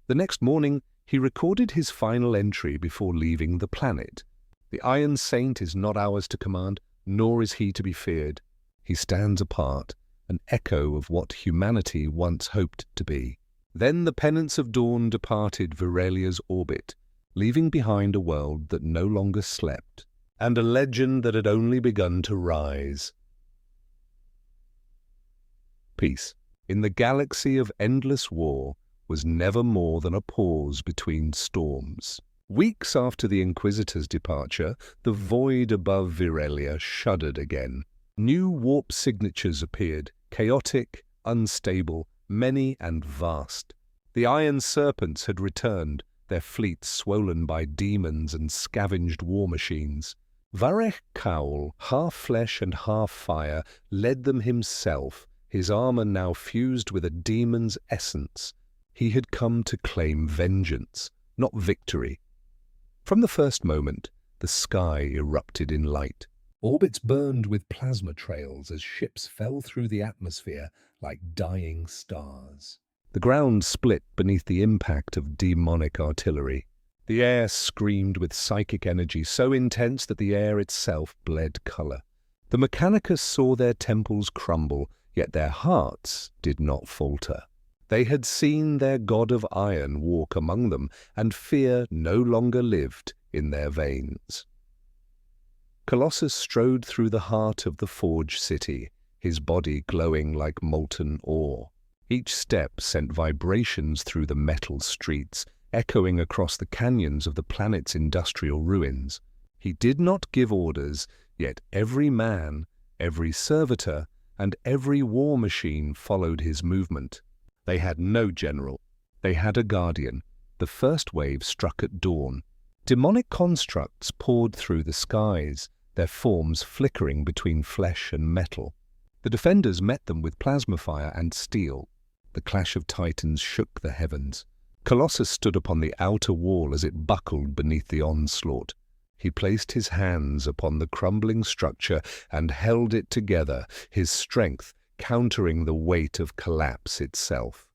The next morning, he recorded his final entry before leaving the planet. The Iron Saint is not ours to command, nor is he to be feared. He stands apart, an echo of what humanity once hoped to be. Then the Penance of Dawn departed Virelia's orbit, leaving behind a world that no longer slept, and a legend that had only begun to rise. Peace, in the galaxy of endless war, was never more than a pause between storms. Weeks after the Inquisitor's departure, the void above Virelia shuddered again. New warp signatures appeared, chaotic, unstable, many and vast. The Iron Serpents had returned, their fleets swollen by demons and scavenged war machines. Varech Kaul, half flesh and half fire, led them himself, his armor now fused with a demon's essence. He had come to claim vengeance, not victory. From the first moment, the sky erupted in light. Orbits burned with plasma trails as ships fell through the atmosphere like dying stars. The ground split beneath the impact of demonic artillery. The air screamed with psychic energy so intense that the air itself bled color. The Mechanicus saw their temples crumble, yet their hearts did not falter. They had seen their god of iron walk among them, and fear no longer lived in their veins. Colossus strode through the heart of the forge city, his body glowing like molten ore. Each step sent vibrations through the metal streets, echoing across the canyons of the planet's industrial ruins. He did not give orders, yet every man, every servitor, and every war machine followed his movement. They had no general. They had a guardian. The first wave struck at dawn. Demonic constructs poured through the skies, their forms flickering between flesh and metal. The defenders met them with plasma fire and steel. The clash of titans shook the heavens. Colossus stood upon the outer wall as it buckled beneath the onslaught. He placed his hands upon the crumbling structure and held it together, his strength countering the weight of collapse itself.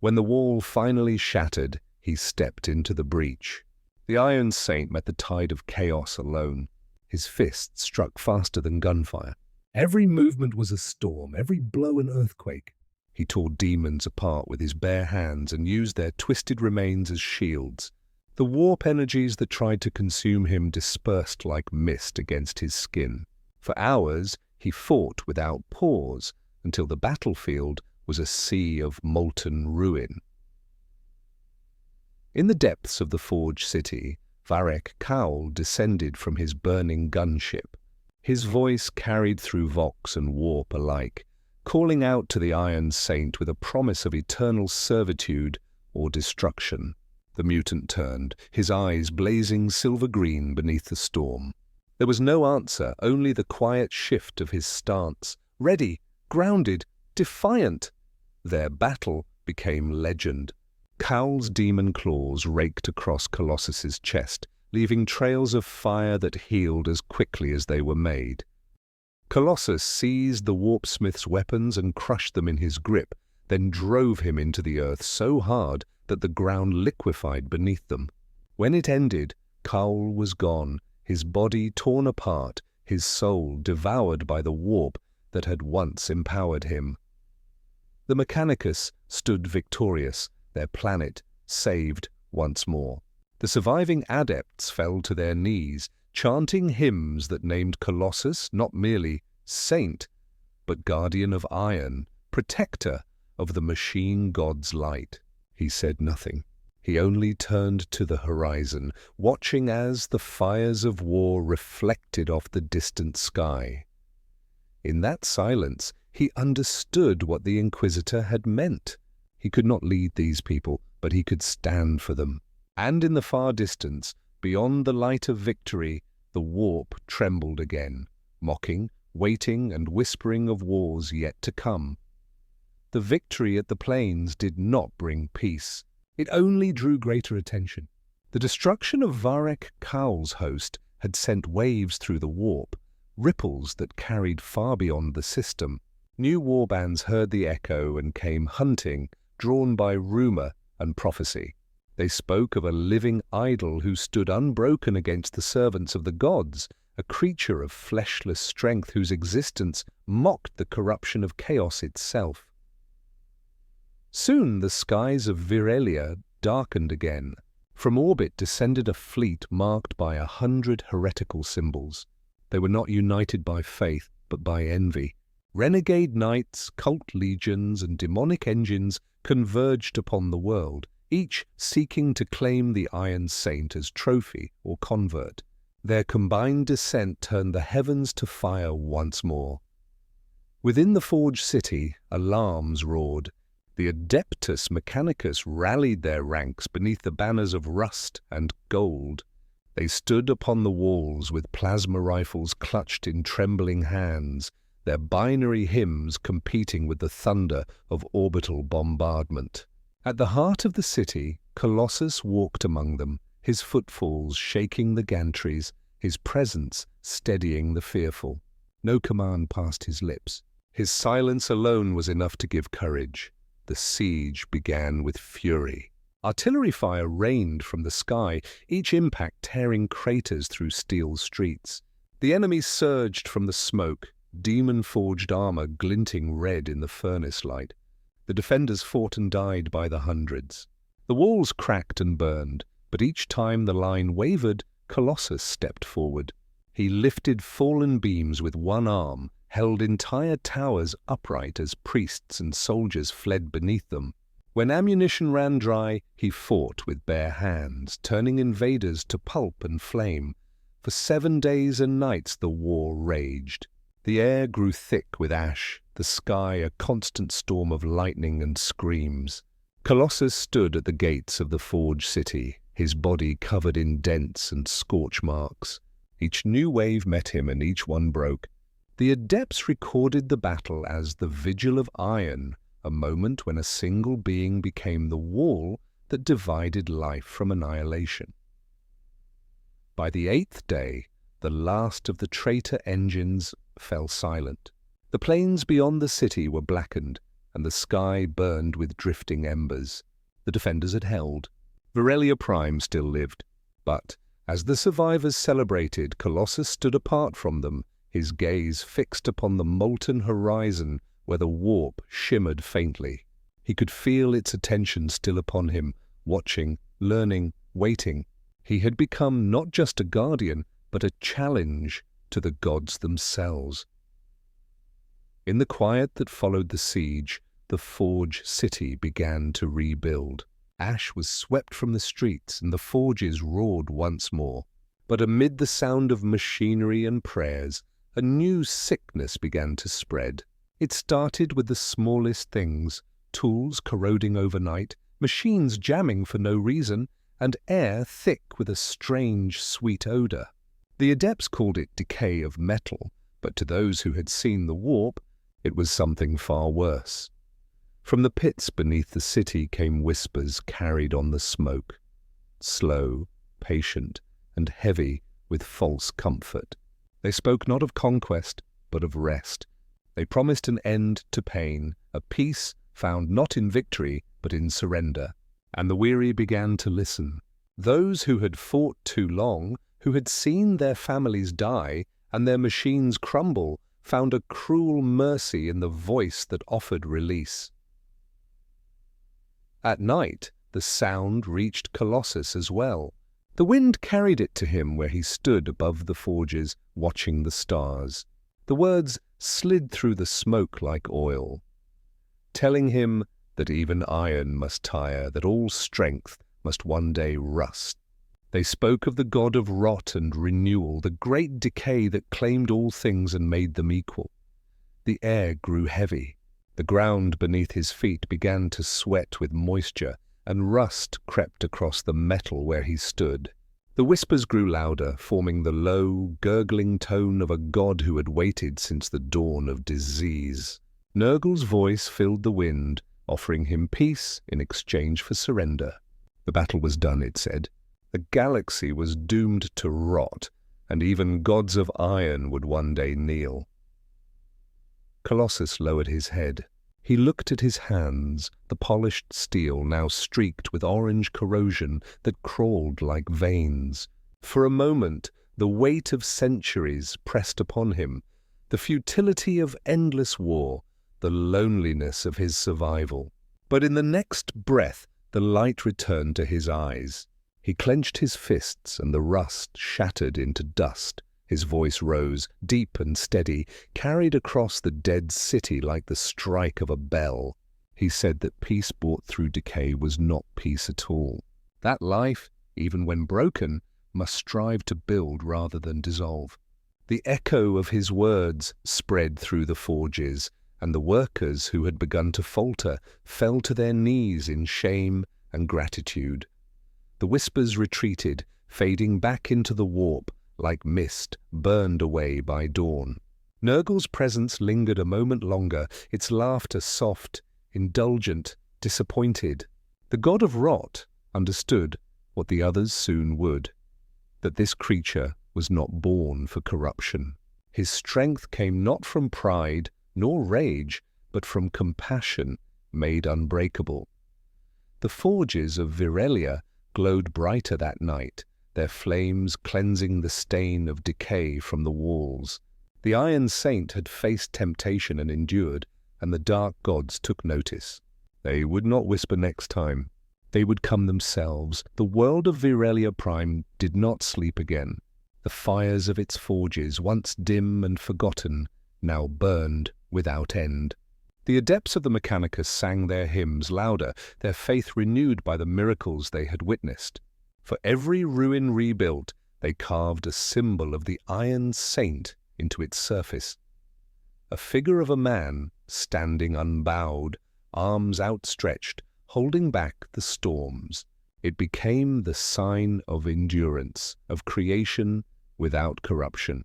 When the wall finally shattered, he stepped into the breach. The Iron Saint met the tide of chaos alone. His fists struck faster than gunfire. Every movement was a storm, every blow an earthquake. He tore demons apart with his bare hands and used their twisted remains as shields. The warp energies that tried to consume him dispersed like mist against his skin. For hours, he fought without pause until the battlefield was a sea of molten ruin. In the depths of the forge city, Varech Kaul descended from his burning gunship. His voice carried through vox and warp alike, calling out to the Iron Saint with a promise of eternal servitude or destruction. The mutant turned, his eyes blazing silver-green beneath the storm. There was no answer, only the quiet shift of his stance. Ready, grounded, defiant. Their battle became legend. Kaul's demon claws raked across Colossus's chest, leaving trails of fire that healed as quickly as they were made. Colossus seized the Warpsmith's weapons and crushed them in his grip, then drove him into the earth so hard that the ground liquefied beneath them. When it ended, Kaul was gone, his body torn apart, his soul devoured by the warp that had once empowered him. The Mechanicus stood victorious, their planet saved once more. The surviving adepts fell to their knees, chanting hymns that named Colossus not merely saint, but guardian of iron, protector of the machine god's light. He said nothing. He only turned to the horizon, watching as the fires of war reflected off the distant sky. In that silence, he understood what the Inquisitor had meant. He could not lead these people, but he could stand for them. And in the far distance, beyond the light of victory, the warp trembled again, mocking, waiting, and whispering of wars yet to come. The victory at the plains did not bring peace. It only drew greater attention. The destruction of Varek Kaul's host had sent waves through the warp, ripples that carried far beyond the system. New warbands heard the echo and came hunting, drawn by rumor and prophecy. They spoke of a living idol who stood unbroken against the servants of the gods, a creature of fleshless strength whose existence mocked the corruption of chaos itself. Soon the skies of Virelia darkened again. From orbit descended a fleet marked by 100 heretical symbols. They were not united by faith, but by envy. Renegade knights, cult legions, and demonic engines converged upon the world, each seeking to claim the Iron Saint as trophy or convert. Their combined descent turned the heavens to fire once more. Within the Forge City, alarms roared. The Adeptus Mechanicus rallied their ranks beneath the banners of rust and gold. They stood upon the walls with plasma rifles clutched in trembling hands, their binary hymns competing with the thunder of orbital bombardment. At the heart of the city, Colossus walked among them, his footfalls shaking the gantries, his presence steadying the fearful. No command passed his lips. His silence alone was enough to give courage. The siege began with fury. Artillery fire rained from the sky, each impact tearing craters through steel streets. The enemy surged from the smoke, demon-forged armor glinting red in the furnace light. The defenders fought and died by the hundreds. The walls cracked and burned, but each time the line wavered, Colossus stepped forward. He lifted fallen beams with one arm, held entire towers upright as priests and soldiers fled beneath them. When ammunition ran dry, he fought with bare hands, turning invaders to pulp and flame. For 7 days and nights the war raged. The air grew thick with ash, the sky a constant storm of lightning and screams. Colossus stood at the gates of the Forge City, his body covered in dents and scorch marks. Each new wave met him and each one broke. The Adepts recorded the battle as the Vigil of Iron, a moment when a single being became the wall that divided life from annihilation. By the 8th day, the last of the traitor engines fell silent. The plains beyond the city were blackened, and the sky burned with drifting embers. The defenders had held. Virelia Prime still lived, but as the survivors celebrated, Colossus stood apart from them, his gaze fixed upon the molten horizon where the warp shimmered faintly. He could feel its attention still upon him, watching, learning, waiting. He had become not just a guardian, but a challenge to the gods themselves. In the quiet that followed the siege, the Forge City began to rebuild. Ash was swept from the streets and the forges roared once more. But amid the sound of machinery and prayers, a new sickness began to spread. It started with the smallest things, tools corroding overnight, machines jamming for no reason, and air thick with a strange, sweet odor. The Adepts called it decay of metal, but to those who had seen the warp, it was something far worse. From the pits beneath the city came whispers carried on the smoke, slow, patient, and heavy with false comfort. They spoke not of conquest, but of rest. They promised an end to pain, a peace found not in victory, but in surrender. And the weary began to listen. Those who had fought too long, who had seen their families die and their machines crumble, found a cruel mercy in the voice that offered release. At night, the sound reached Colossus as well. The wind carried it to him where he stood above the forges, watching the stars. The words slid through the smoke like oil, telling him that even iron must tire, that all strength must one day rust. They spoke of the god of rot and renewal, the great decay that claimed all things and made them equal. The air grew heavy. The ground beneath his feet began to sweat with moisture, and rust crept across the metal where he stood. The whispers grew louder, forming the low, gurgling tone of a god who had waited since the dawn of disease. Nurgle's voice filled the wind, offering him peace in exchange for surrender. The battle was done, it said. The galaxy was doomed to rot, and even gods of iron would one day kneel. Colossus lowered his head. He looked at his hands, the polished steel now streaked with orange corrosion that crawled like veins. For a moment, the weight of centuries pressed upon him, the futility of endless war, the loneliness of his survival. But in the next breath, the light returned to his eyes. He clenched his fists, and the rust shattered into dust. His voice rose, deep and steady, carried across the dead city like the strike of a bell. He said that peace brought through decay was not peace at all. That life, even when broken, must strive to build rather than dissolve. The echo of his words spread through the forges, and the workers who had begun to falter fell to their knees in shame and gratitude. The whispers retreated, fading back into the warp, like mist burned away by dawn. Nurgle's presence lingered a moment longer, its laughter soft, indulgent, disappointed. The god of rot understood what the others soon would, that this creature was not born for corruption. His strength came not from pride nor rage, but from compassion made unbreakable. The forges of Virelia glowed brighter that night, their flames cleansing the stain of decay from the walls. The Iron Saint had faced temptation and endured, and the dark gods took notice. They would not whisper next time. They would come themselves. The world of Virelia Prime did not sleep again. The fires of its forges, once dim and forgotten, now burned without end. The Adepts of the Mechanicus sang their hymns louder, their faith renewed by the miracles they had witnessed. For every ruin rebuilt, they carved a symbol of the Iron Saint into its surface. A figure of a man, standing unbowed, arms outstretched, holding back the storms. It became the sign of endurance, of creation without corruption.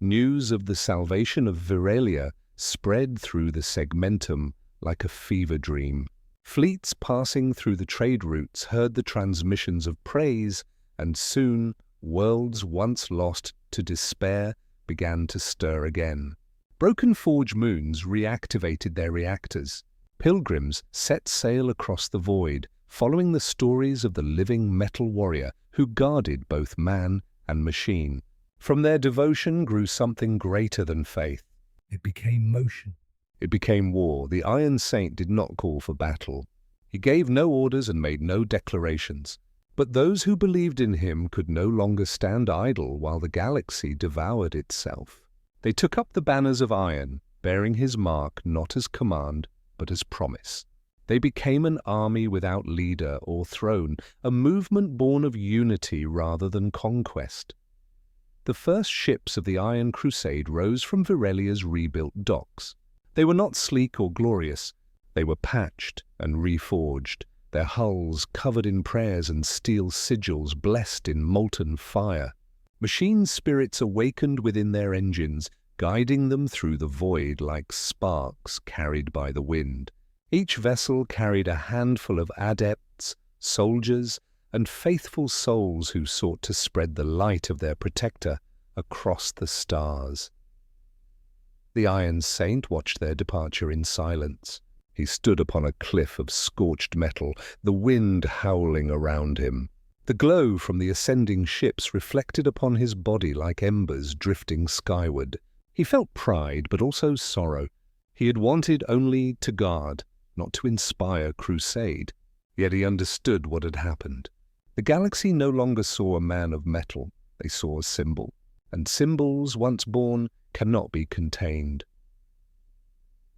News of the salvation of Virelia spread through the segmentum like a fever dream. Fleets passing through the trade routes heard the transmissions of praise, and soon worlds once lost to despair began to stir again. Broken forge moons reactivated their reactors. Pilgrims set sail across the void, following the stories of the living metal warrior who guarded both man and machine. From their devotion grew something greater than faith. It became motion. It became war. The Iron Saint did not call for battle. He gave no orders and made no declarations. But those who believed in him could no longer stand idle while the galaxy devoured itself. They took up the banners of iron, bearing his mark not as command, but as promise. They became an army without leader or throne, a movement born of unity rather than conquest. The first ships of the Iron Crusade rose from Virelia's rebuilt docks. They were not sleek or glorious. They were patched and reforged, their hulls covered in prayers and steel sigils blessed in molten fire. Machine spirits awakened within their engines, guiding them through the void like sparks carried by the wind. Each vessel carried a handful of adepts, soldiers, and faithful souls who sought to spread the light of their protector across the stars. The Iron Saint watched their departure in silence. He stood upon a cliff of scorched metal, the wind howling around him. The glow from the ascending ships reflected upon his body like embers drifting skyward. He felt pride, but also sorrow. He had wanted only to guard, not to inspire crusade. Yet he understood what had happened. The galaxy no longer saw a man of metal. They saw a symbol. And symbols, once born, cannot be contained.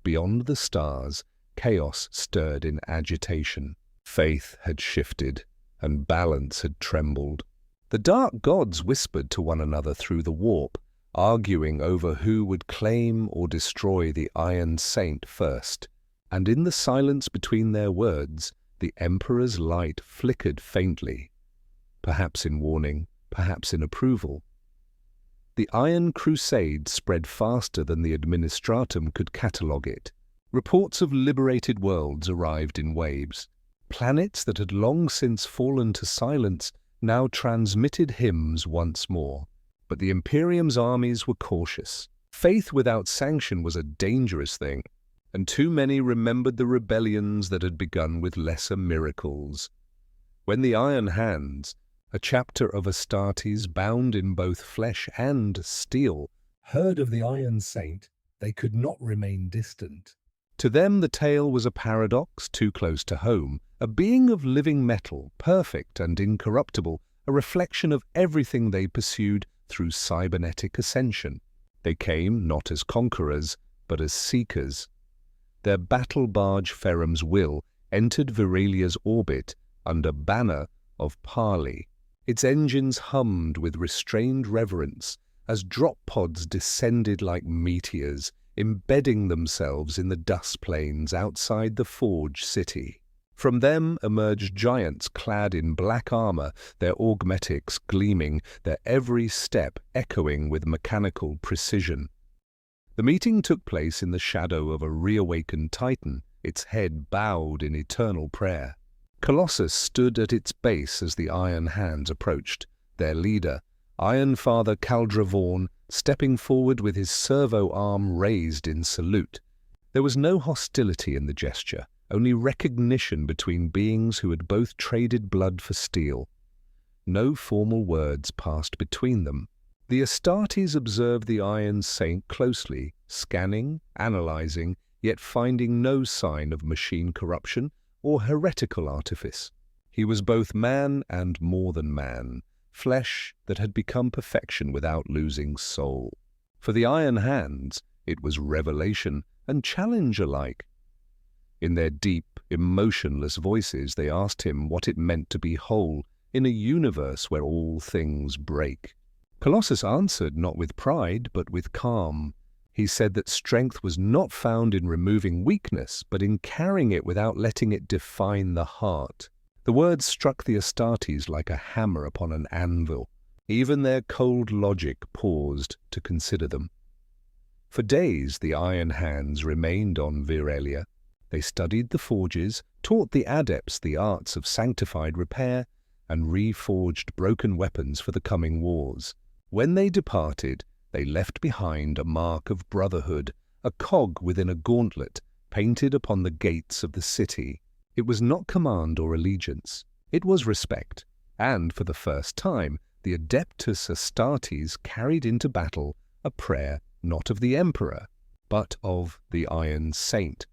Beyond the stars, chaos stirred in agitation. Faith had shifted, and balance had trembled. The dark gods whispered to one another through the warp, arguing over who would claim or destroy the Iron Saint first, and in the silence between their words, the Emperor's light flickered faintly, perhaps in warning, perhaps in approval. The Iron Crusade spread faster than the Administratum could catalogue it. Reports of liberated worlds arrived in waves. Planets that had long since fallen to silence now transmitted hymns once more. But the Imperium's armies were cautious. Faith without sanction was a dangerous thing, and too many remembered the rebellions that had begun with lesser miracles. When the Iron Hands, a chapter of Astartes bound in both flesh and steel, heard of the Iron Saint, they could not remain distant. To them the tale was a paradox too close to home, a being of living metal, perfect and incorruptible, a reflection of everything they pursued through cybernetic ascension. They came not as conquerors, but as seekers. Their battle barge Ferrum's Will entered Virelia's orbit under banner of parley. Its engines hummed with restrained reverence as drop pods descended like meteors, embedding themselves in the dust plains outside the Forge city. From them emerged giants clad in black armor, their augmetics gleaming, their every step echoing with mechanical precision. The meeting took place in the shadow of a reawakened titan, its head bowed in eternal prayer. Colossus stood at its base as the Iron Hands approached, their leader, Iron Father Caldravorn, stepping forward with his servo arm raised in salute. There was no hostility in the gesture, only recognition between beings who had both traded blood for steel. No formal words passed between them. The Astartes observed the Iron Saint closely, scanning, analyzing, yet finding no sign of machine corruption or heretical artifice. He was both man and more than man, flesh that had become perfection without losing soul. For the Iron Hands, it was revelation and challenge alike. In their deep, emotionless voices, they asked him what it meant to be whole in a universe where all things break. Colossus answered not with pride, but with calm. He said that strength was not found in removing weakness, but in carrying it without letting it define the heart. The words struck the Astartes like a hammer upon an anvil. Even their cold logic paused to consider them. For days the Iron Hands remained on Virelia. They studied the forges, taught the adepts the arts of sanctified repair, and reforged broken weapons for the coming wars. When they departed, they left behind a mark of brotherhood, a cog within a gauntlet painted upon the gates of the city. It was not command or allegiance, it was respect, and for the first time, the Adeptus Astartes carried into battle a prayer not of the Emperor, but of the Iron Saint.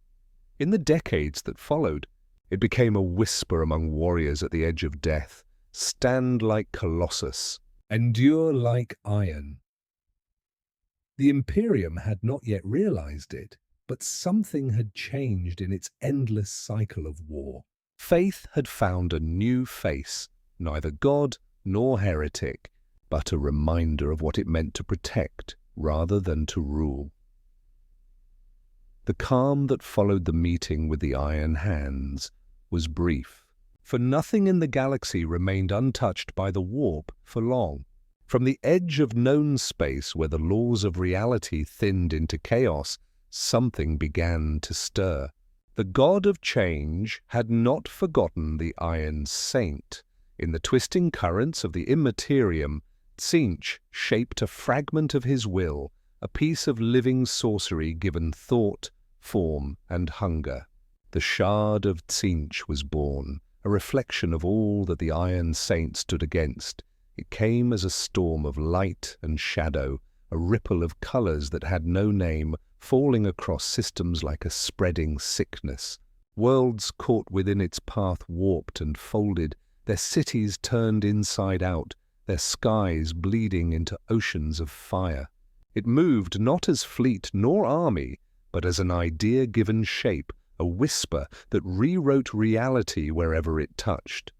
In the decades that followed, it became a whisper among warriors at the edge of death. Stand like Colossus, endure like iron. The Imperium had not yet realized it, but something had changed in its endless cycle of war. Faith had found a new face, neither god nor heretic, but a reminder of what it meant to protect rather than to rule. The calm that followed the meeting with the Iron Hands was brief, for nothing in the galaxy remained untouched by the warp for long. From the edge of known space where the laws of reality thinned into chaos, something began to stir. The god of change had not forgotten the Iron Saint. In the twisting currents of the Immaterium, Tzeentch shaped a fragment of his will, a piece of living sorcery given thought, form, and hunger. The shard of Tzeentch was born, a reflection of all that the Iron Saint stood against. It came as a storm of light and shadow, a ripple of colors that had no name, falling across systems like a spreading sickness. Worlds caught within its path warped and folded, their cities turned inside out, their skies bleeding into oceans of fire. It moved not as fleet nor army, but as an idea given shape, a whisper that rewrote reality wherever it touched.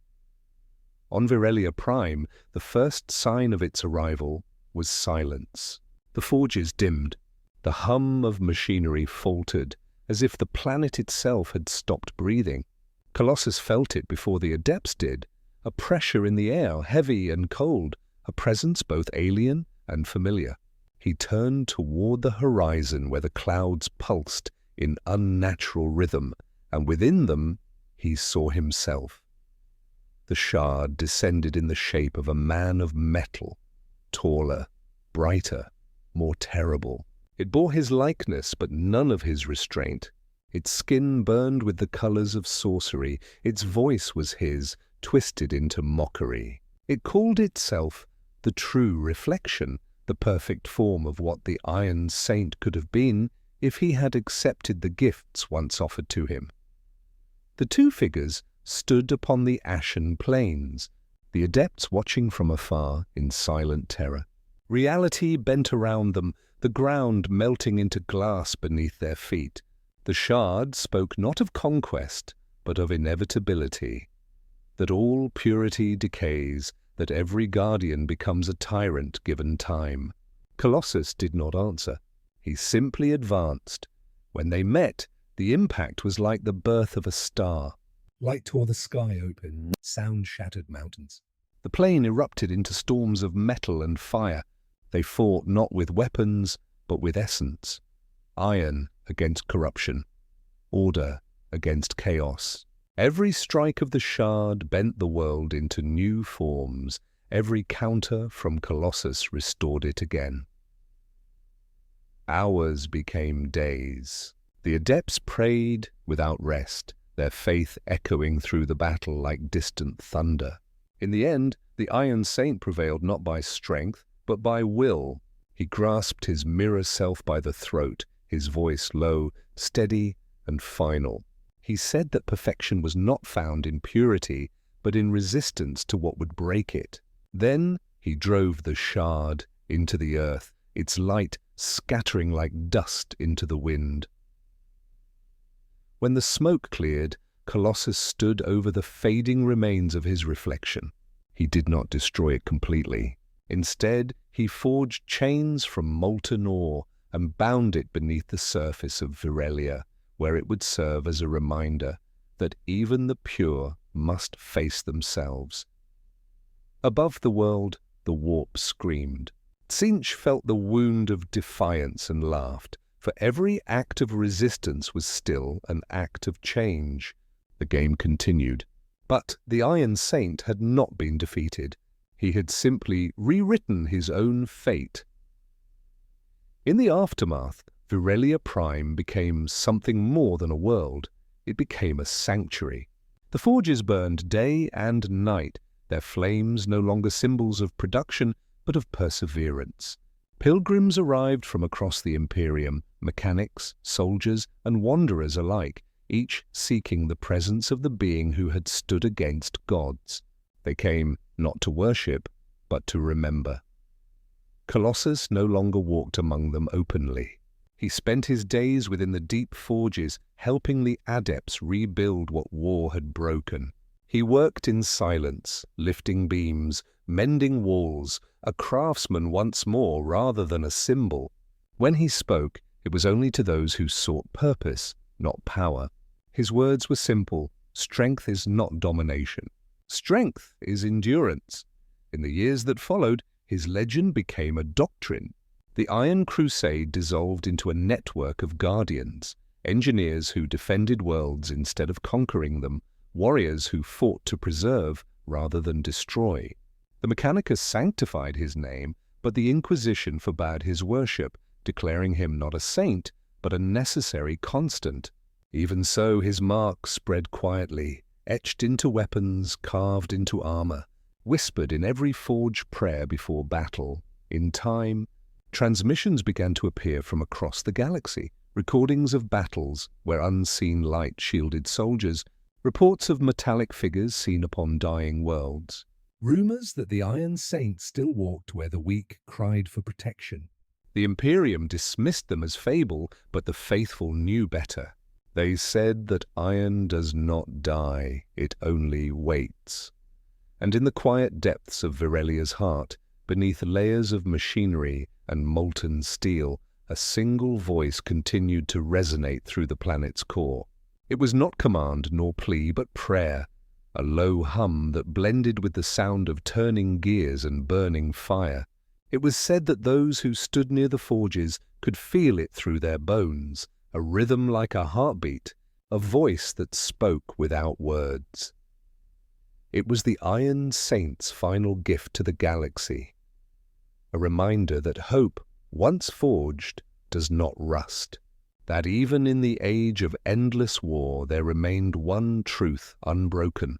On Virelia Prime, the first sign of its arrival was silence. The forges dimmed. The hum of machinery faltered, as if the planet itself had stopped breathing. Colossus felt it before the Adepts did, a pressure in the air, heavy and cold, a presence both alien and familiar. He turned toward the horizon where the clouds pulsed in unnatural rhythm, and within them he saw himself. The shard descended in the shape of a man of metal, taller, brighter, more terrible. It bore his likeness, but none of his restraint. Its skin burned with the colors of sorcery. Its voice was his, twisted into mockery. It called itself the true reflection, the perfect form of what the Iron Saint could have been if he had accepted the gifts once offered to him. The two figures stood upon the ashen plains, the Adepts watching from afar in silent terror. Reality bent around them, the ground melting into glass beneath their feet. The shard spoke not of conquest, but of inevitability, that all purity decays, that every guardian becomes a tyrant given time. Colossus did not answer. He simply advanced. When they met, the impact was like the birth of a star. Light tore the sky open, sound shattered mountains. The plane erupted into storms of metal and fire. They fought not with weapons, but with essence. Iron against corruption. Order against chaos. Every strike of the shard bent the world into new forms. Every counter from Colossus restored it again. Hours became days. The Adepts prayed without rest, their faith echoing through the battle like distant thunder. In the end, the Iron Saint prevailed not by strength, but by will. He grasped his mirror self by the throat, his voice low, steady, and final. He said that perfection was not found in purity, but in resistance to what would break it. Then he drove the shard into the earth, its light scattering like dust into the wind. When the smoke cleared, Colossus stood over the fading remains of his reflection. He did not destroy it completely. Instead, he forged chains from molten ore and bound it beneath the surface of Virelia, where it would serve as a reminder that even the pure must face themselves. Above the world, the warp screamed. Tzeentch felt the wound of defiance and laughed, for every act of resistance was still an act of change. The game continued. But the Iron Saint had not been defeated. He had simply rewritten his own fate. In the aftermath, Virelia Prime became something more than a world. It became a sanctuary. The forges burned day and night, their flames no longer symbols of production, but of perseverance. Pilgrims arrived from across the Imperium, mechanics, soldiers, and wanderers alike, each seeking the presence of the being who had stood against gods. They came not to worship, but to remember. Colossus no longer walked among them openly. He spent his days within the deep forges, helping the Adepts rebuild what war had broken. He worked in silence, lifting beams, mending walls, a craftsman once more rather than a symbol. When he spoke, it was only to those who sought purpose, not power. His words were simple. Strength is not domination. Strength is endurance. In the years that followed, his legend became a doctrine. The Iron Crusade dissolved into a network of guardians, engineers who defended worlds instead of conquering them, warriors who fought to preserve rather than destroy. The Mechanicus sanctified his name, but the Inquisition forbade his worship, declaring him not a saint, but a necessary constant. Even so, his mark spread quietly, etched into weapons, carved into armor, whispered in every forged prayer before battle. In time, transmissions began to appear from across the galaxy, recordings of battles where unseen light shielded soldiers, reports of metallic figures seen upon dying worlds. Rumors that the Iron Saint still walked where the weak cried for protection. The Imperium dismissed them as fable, but the faithful knew better. They said that iron does not die, it only waits. And in the quiet depths of Virelia's heart, beneath layers of machinery and molten steel, a single voice continued to resonate through the planet's core. It was not command nor plea, but prayer, a low hum that blended with the sound of turning gears and burning fire. It was said that those who stood near the forges could feel it through their bones, a rhythm like a heartbeat, a voice that spoke without words. It was the Iron Saint's final gift to the galaxy, a reminder that hope, once forged, does not rust, that even in the age of endless war there remained one truth unbroken,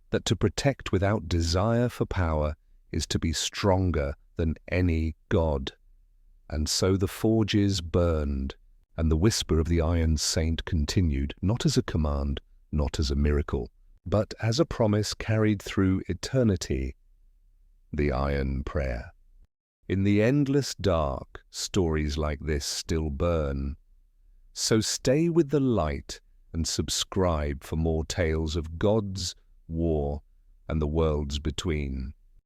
that to protect without desire for power is to be stronger than any god. And so the forges burned, and the whisper of the Iron Saint continued, not as a command, not as a miracle, but as a promise carried through eternity, the Iron Prayer. In the endless dark, stories like this still burn. So stay with the light and subscribe for more tales of gods, war, and the worlds between.